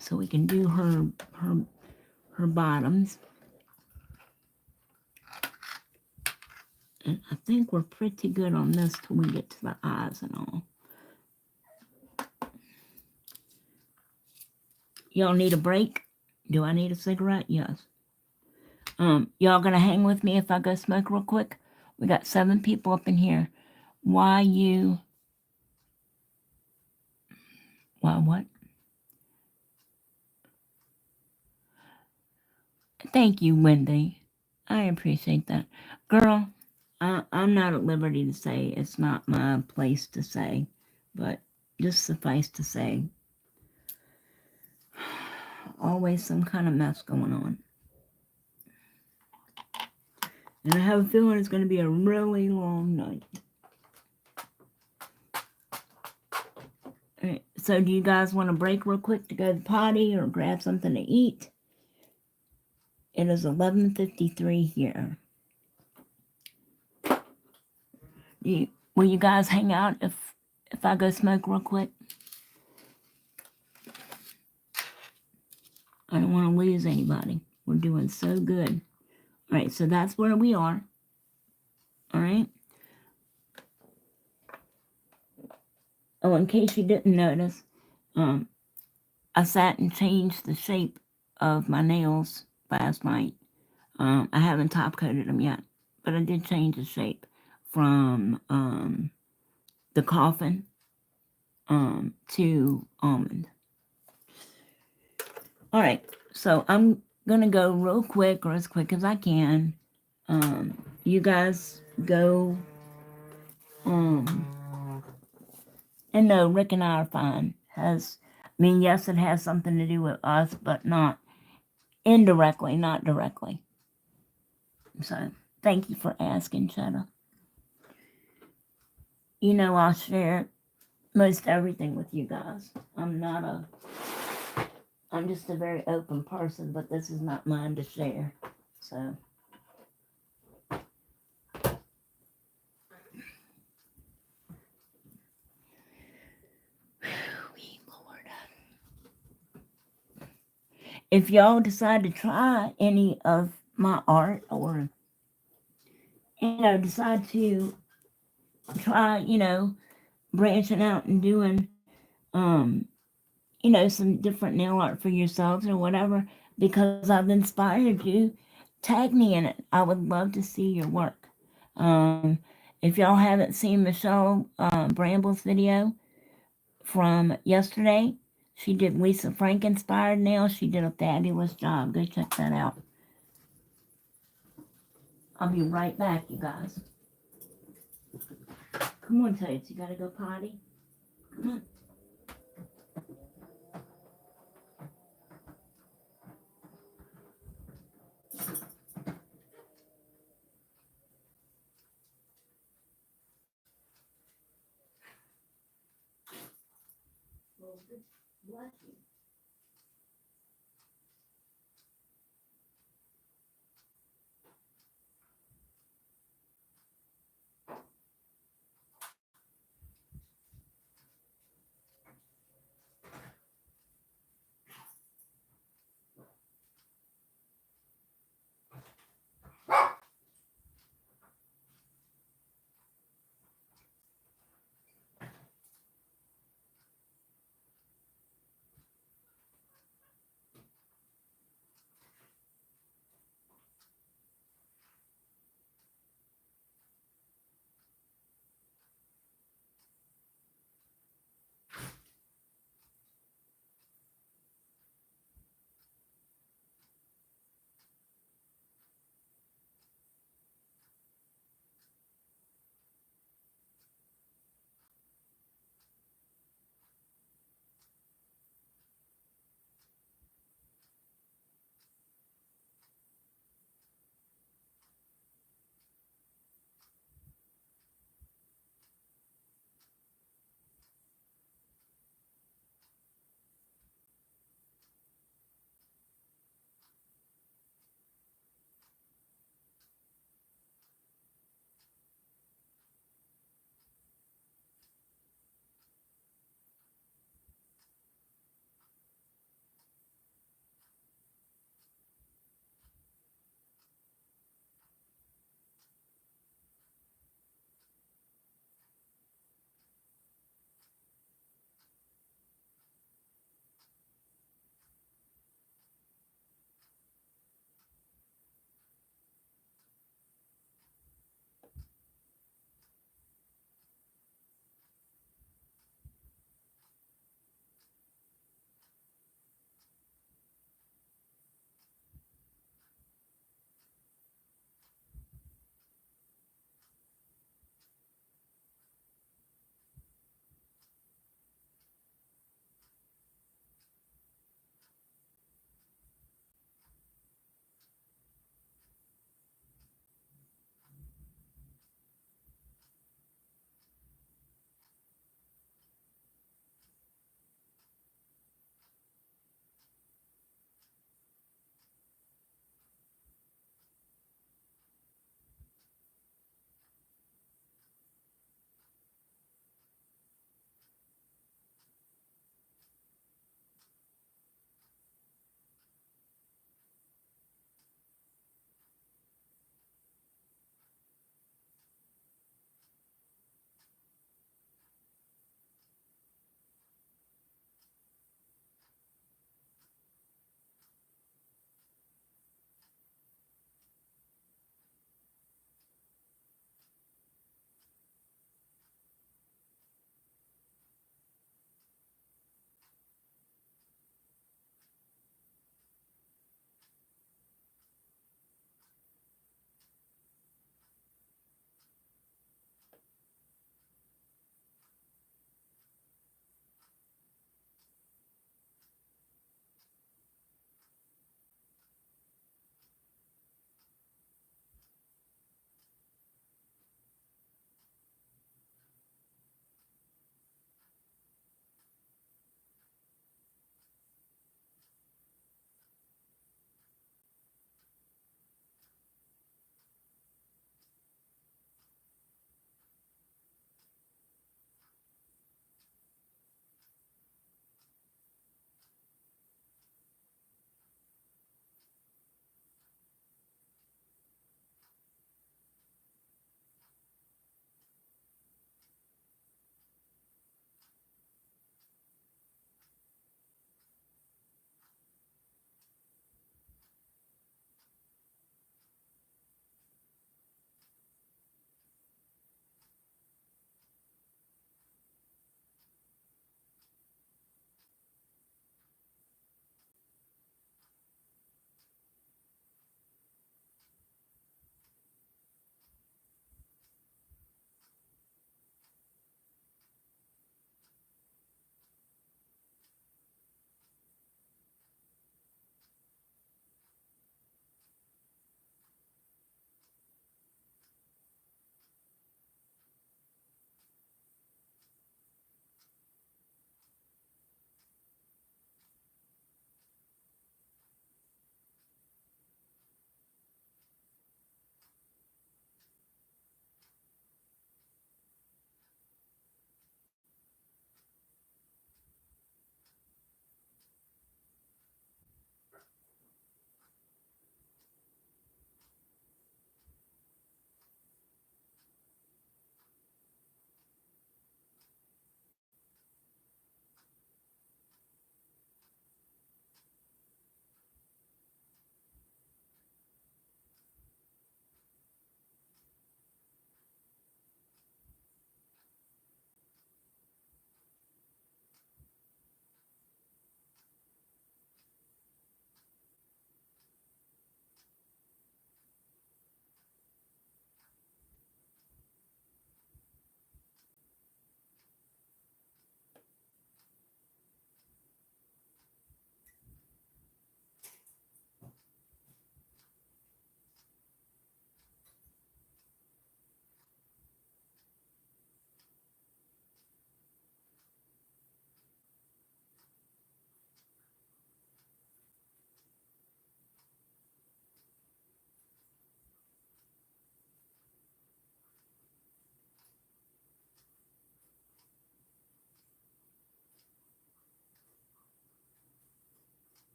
so we can do her bottoms. And I think we're pretty good on this till we get to the eyes and all. Y'all need a break? Do I need a cigarette? Yes. Y'all gonna hang with me if I go smoke real quick? We got 7 people up in here. Why what? Thank you, Wendy. I appreciate that. Girl, I'm not at liberty to say, it's not my place to say, but just suffice to say, always some kind of mess going on. And I have a feeling it's going to be a really long night. All right, so do you guys want to break real quick to go to the potty or grab something to eat? It is 11:53 here. Will you guys hang out if I go smoke real quick? I don't want to lose anybody. We're doing so good. All right, so that's where we are. All right. Oh, in case you didn't notice, I sat and changed the shape of my nails last night. I haven't top coated them yet, but I did change the shape from the coffin to almond. All right, so I'm gonna go real quick, or as quick as I can. You guys go. And no, Rick and I are fine. Yes, it has something to do with us, but not indirectly, not directly. So, thank you for asking, Cheddar. You know, I'll share most everything with you guys. I'm just a very open person, but this is not mine to share. So, Lord. If y'all decide to try any of my art, or decide to try, branching out and doing some different nail art for yourselves or whatever, because I've inspired you, tag me in it. I would love to see your work. If y'all haven't seen Michelle Bramble's video from yesterday, she did Lisa Frank inspired nails. She did a fabulous job. Go check that out. I'll be right back, you guys. Come on, Toads. You gotta go potty? Come on. Bless you.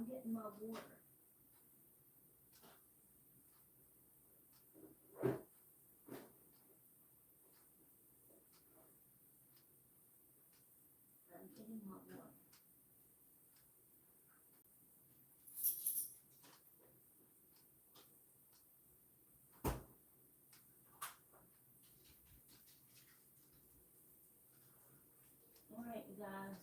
I'm getting my water. I'm getting my water. All right, you guys.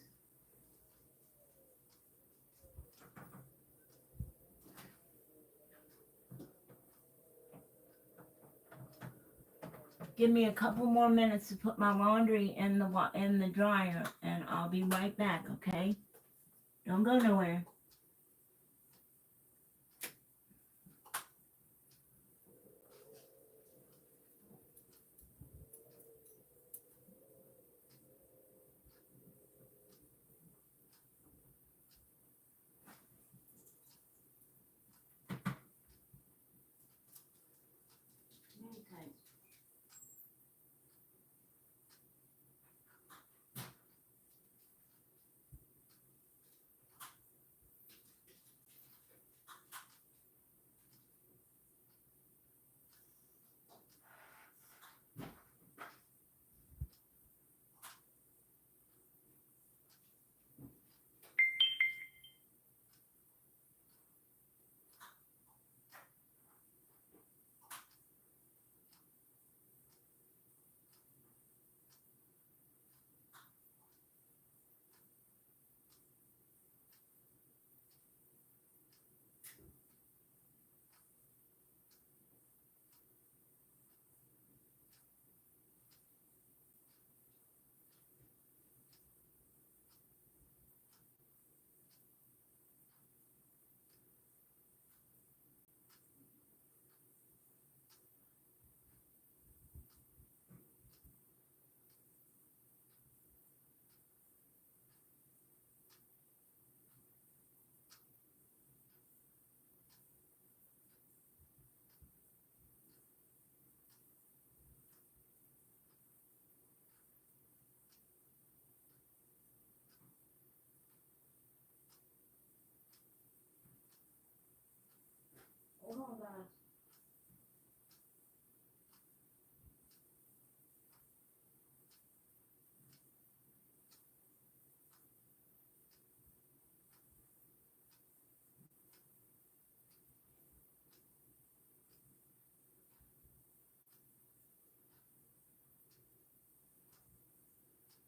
Give me a couple more minutes to put my laundry in the dryer, and I'll be right back. Okay? Don't go nowhere. Okay. Hold on, guys.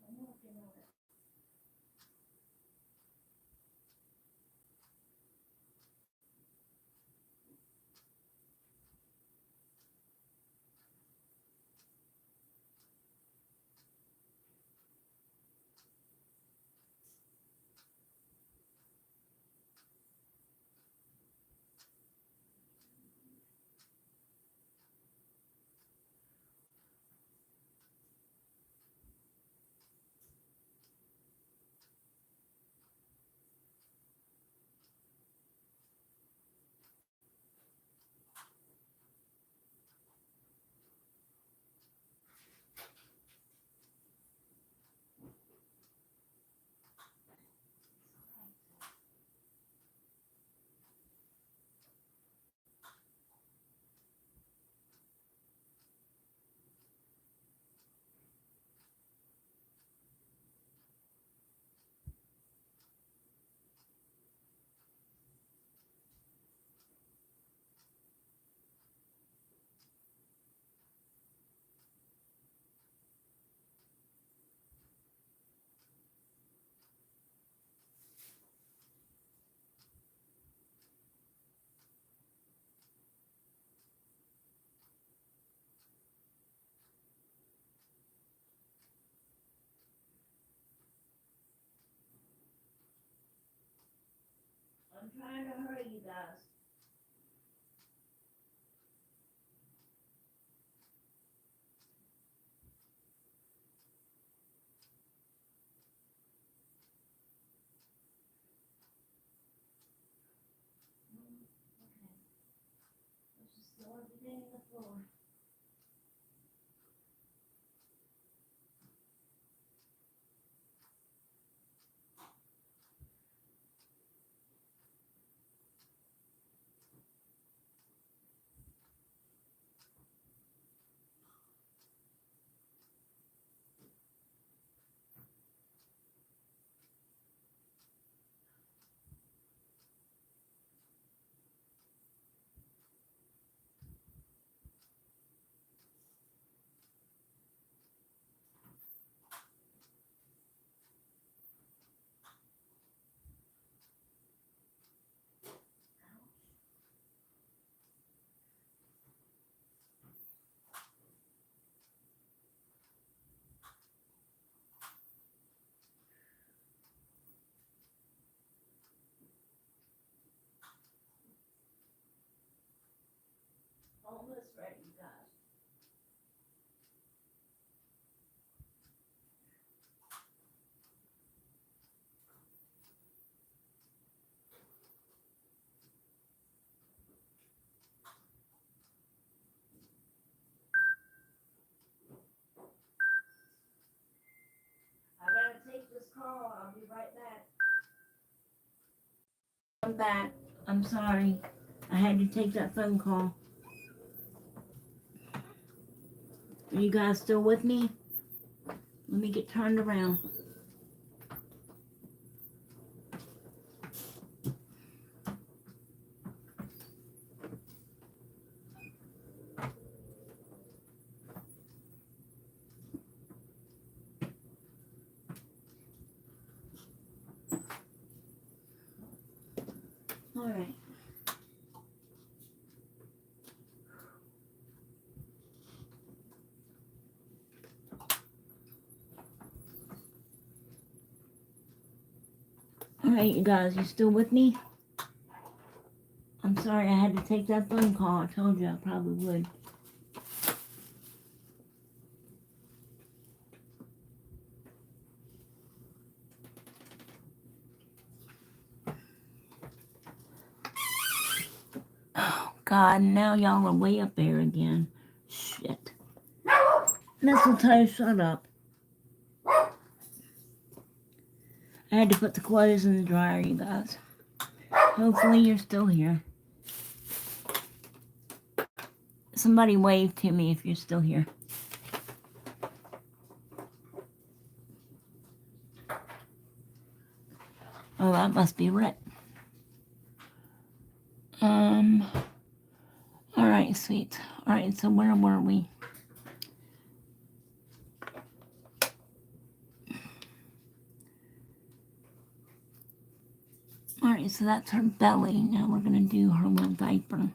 I'm working on it. I'm trying to hurry, you guys. Okay. Let's just throw everything on the floor. Almost ready, guys. I gotta take this call. I'll be right back. I'm back. I'm sorry. I had to take that phone call. Are you guys still with me? Let me get turned around. All right. All right, you guys, you still with me? I'm sorry I had to take that phone call. I told you I probably would. Oh, God, now y'all are way up there again. Shit. Mistletoe, shut up. I had to put the clothes in the dryer, you guys. Hopefully you're still here. Somebody wave to me if you're still here. Oh, that must be Rick. Alright, sweet. Alright, so where were we? Alright, so that's her belly. Now we're going to do her little diaper.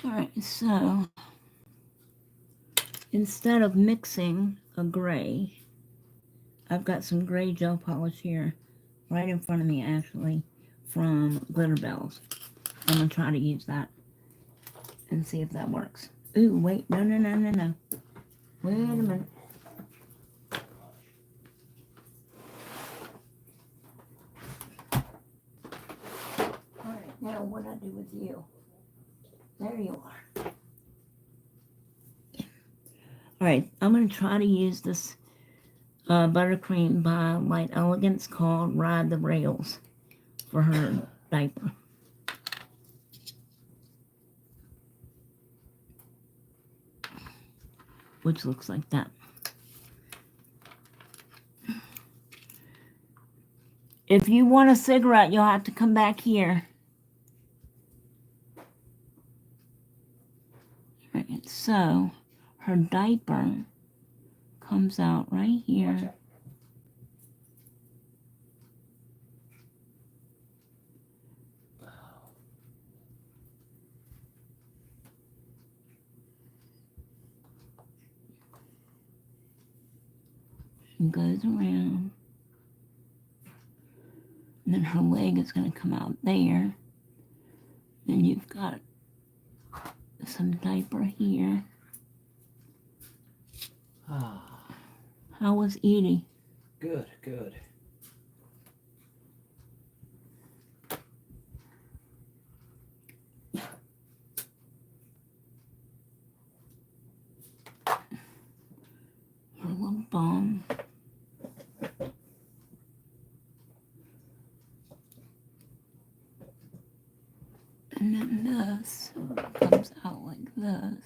Alright, so instead of mixing a gray, I've got some gray gel polish here, right in front of me actually, from Glitter Bells. I'm going to try to use that and see if that works. Ooh, wait, no. Wait a minute. Alright, now what do I do with you? There you are. Alright, I'm going to try to use this buttercream by Light Elegance called Ride the Rails for her diaper. Which looks like that. If you want a cigarette, you'll have to come back here. Alright, so her diaper comes out right here. And goes around. And then her leg is going to come out there. Then you've got some diaper here. How was Edie? Good, good. Her little bum. And then this comes out like this.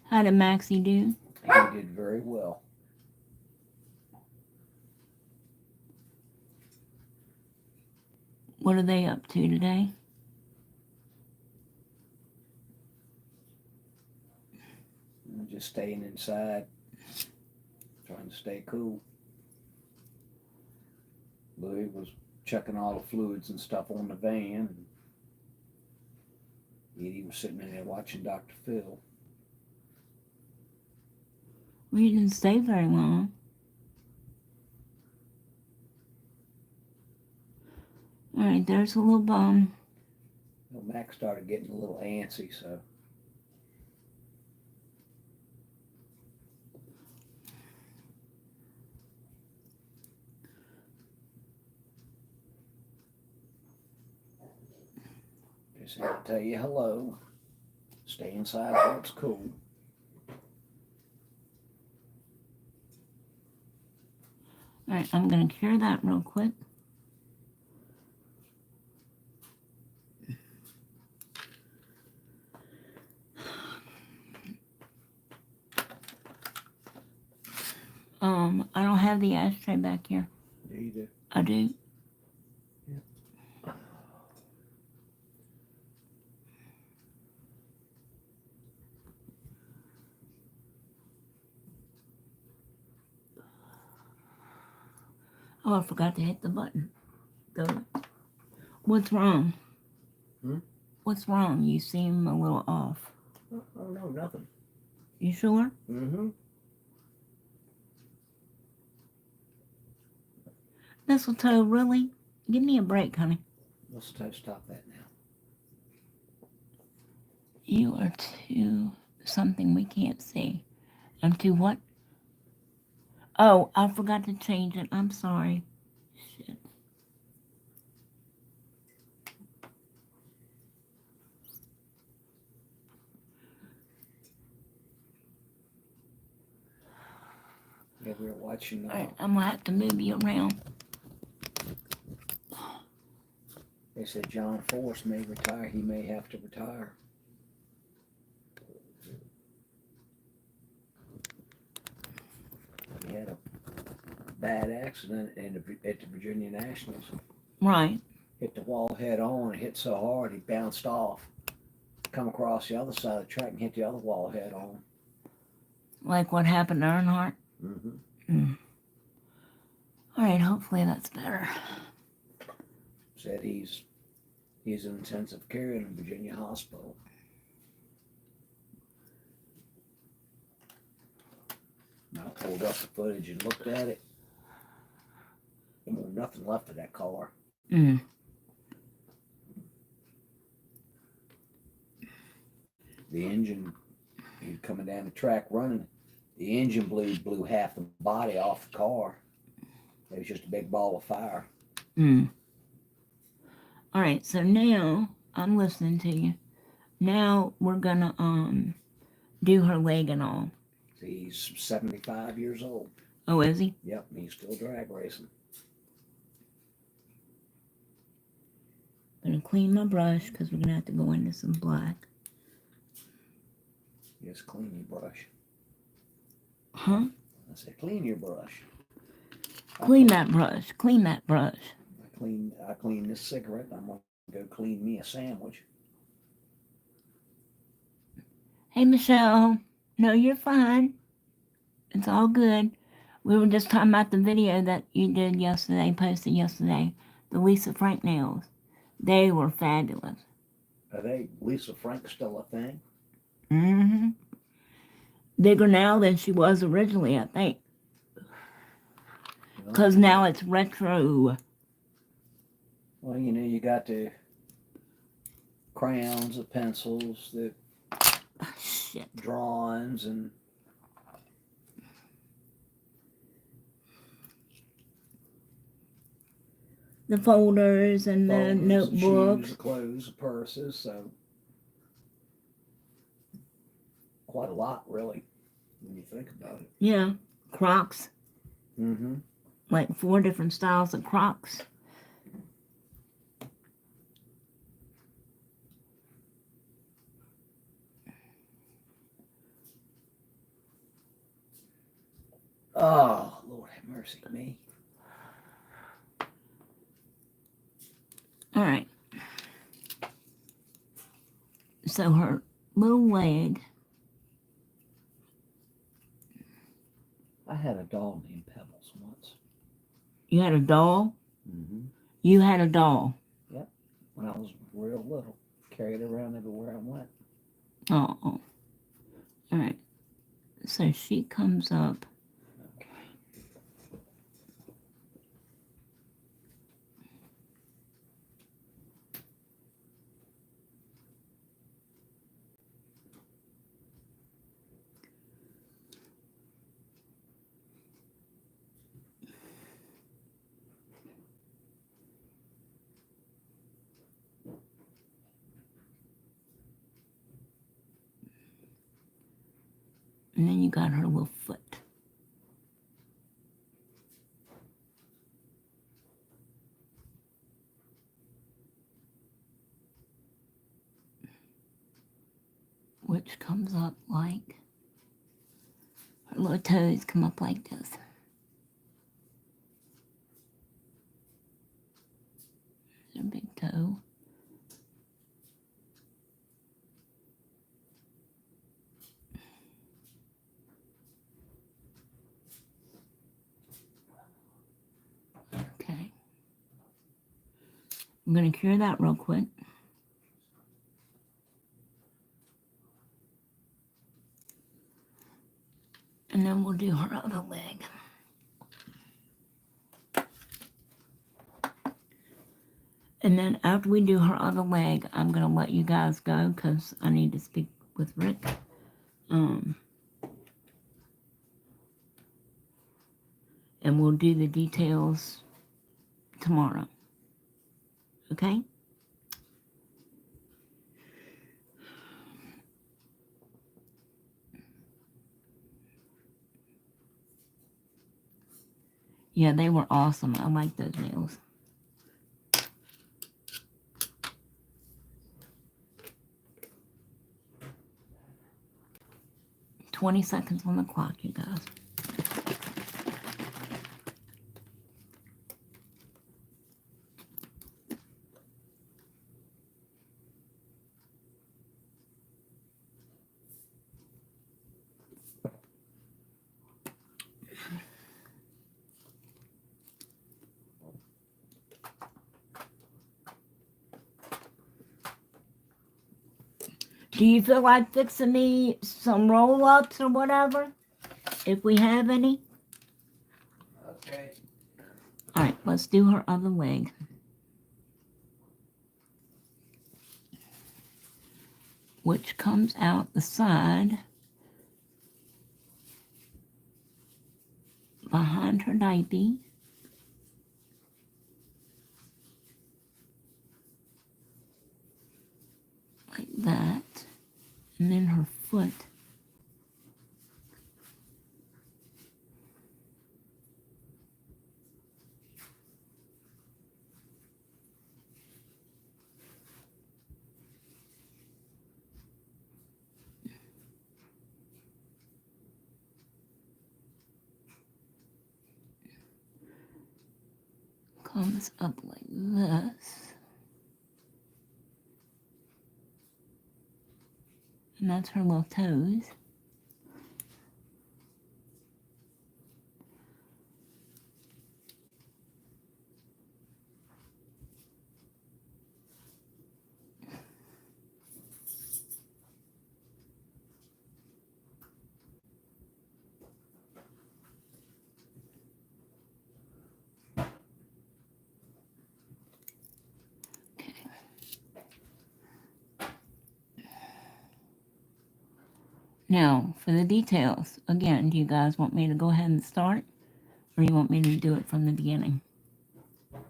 How did Maxie do? He did very well. What are they up to today? Just staying inside, trying to stay cool. Louis was checking all the fluids and stuff on the van. And Edie was sitting in there watching Dr. Phil. We didn't stay very long. All right, there's a little bum. Well, Mac started getting a little antsy, so. Just had to tell you hello. Stay inside where it's cool. All right, I'm going to cure that real quick. I don't have the ashtray back here. Yeah, you do. I do. Yeah. Oh, I forgot to hit the button. What's wrong? What's wrong? You seem a little off. Oh, no, nothing. You sure? Mm-hmm. Mistletoe, really? Give me a break, honey. Mistletoe, stop that now. You are too something we can't see. I'm too what? Oh, I forgot to change it. I'm sorry. Shit. Yeah, we were watching. All right, I'm gonna have to move you around. They said John Force may retire. He may have to retire. He had a bad accident at the Virginia Nationals. Right. Hit the wall head on. It hit so hard he bounced off. Come across the other side of the track and hit the other wall head on. Like what happened to Earnhardt? Mm-hmm. All right, hopefully that's better. Said he's in intensive care in a Virginia hospital. And I pulled up the footage and looked at it. There was nothing left of that car. Mm. The engine, he was coming down the track running. The engine blew half the body off the car. It was just a big ball of fire. Mm. All right, so now I'm listening to you. Now we're gonna do her leg and all. He's 75 years old. Oh, is he? Yep, he's still drag racing. Gonna clean my brush because we're gonna have to go into some black. Yes, clean your brush. Huh? I said, clean your brush. Clean that brush. Clean that brush. I clean this cigarette. I'm gonna go clean me a sandwich. Hey, Michelle. No, you're fine. It's all good. We were just talking about the video that you did yesterday, posted yesterday. The Lisa Frank nails. They were fabulous. Are they Lisa Frank still a thing? Mm-hmm. Bigger now than she was originally, I think. Because now it's retro. Well, you know, you got the crayons, the pencils, the Shit. drawings, and The folders and the folders, notebooks. shoes, clothes, purses. So quite a lot, really, when you think about it. Yeah. Crocs. Mm-hmm. Like 4 different styles of Crocs. Oh, Lord have mercy me. All right. So her little leg. I had a doll named Pebbles once. You had a doll? Mm-hmm. You had a doll. Yep. When I was real little, carried it around everywhere I went. Oh, all right. So she comes up. Okay. And then you got her little foot. Which comes up like, her little toes come up like this. Her big toe. Okay. I'm going to cure that real quick. And then we'll do her other leg. And then after we do her other leg, I'm going to let you guys go because I need to speak with Rick. And we'll do the details tomorrow. Okay? Yeah, they were awesome. I like those nails. "20 seconds on the clock, you guys." Do you feel like fixing me some roll-ups or whatever? If we have any? Okay. All right, let's do her other leg. Which comes out the side behind her diaper. Like that. And then her foot. Comes up like this. And that's her little toes. Okay. Now, for the details, again, do you guys want me to go ahead and start? Or you want me to do it from the beginning? All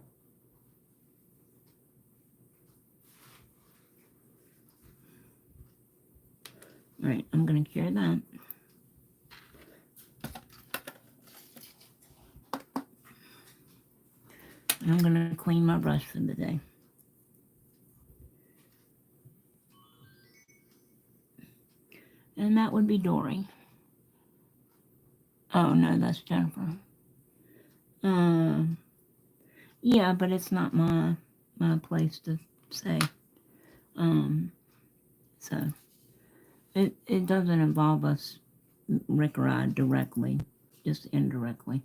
right, I'm going to cure that. And I'm going to clean my brush for the day. And that would be Dory. Oh, no, that's Jennifer. Yeah, but it's not my place to say. So it doesn't involve us, Rick or I, directly, just indirectly.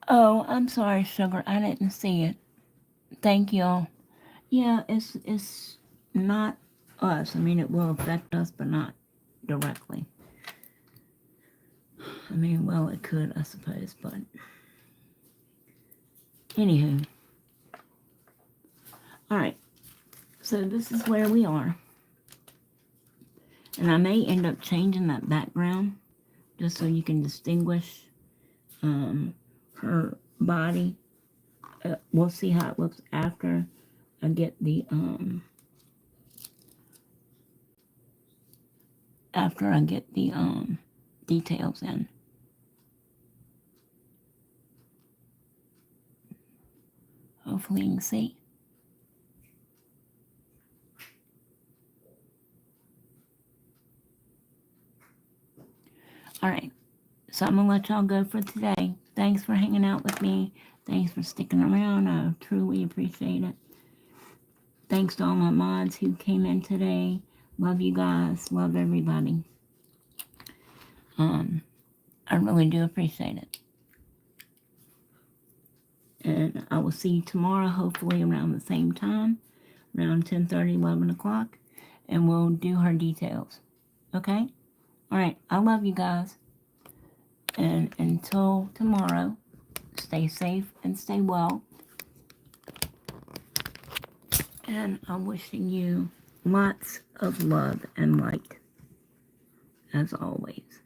Oh, I'm sorry, sugar. I didn't see it. Thank y'all. Yeah, it's not us. I mean, it will affect us, but not directly. I mean, well, it could, I suppose, but anywho. All right. So this is where we are, and I may end up changing that background just so you can distinguish her body. We'll see how it looks after I get the details in. Hopefully you can see. All right, so I'm gonna let y'all go for today. Thanks for hanging out with me. Thanks for sticking around. I truly appreciate it. Thanks to all my mods who came in today. Love you guys. Love everybody. I really do appreciate it. And I will see you tomorrow, hopefully around the same time, around 10:30, 11 o'clock, and we'll do her details. Okay? All right. I love you guys. And until tomorrow, stay safe and stay well. And I'm wishing you lots of love and light, as always.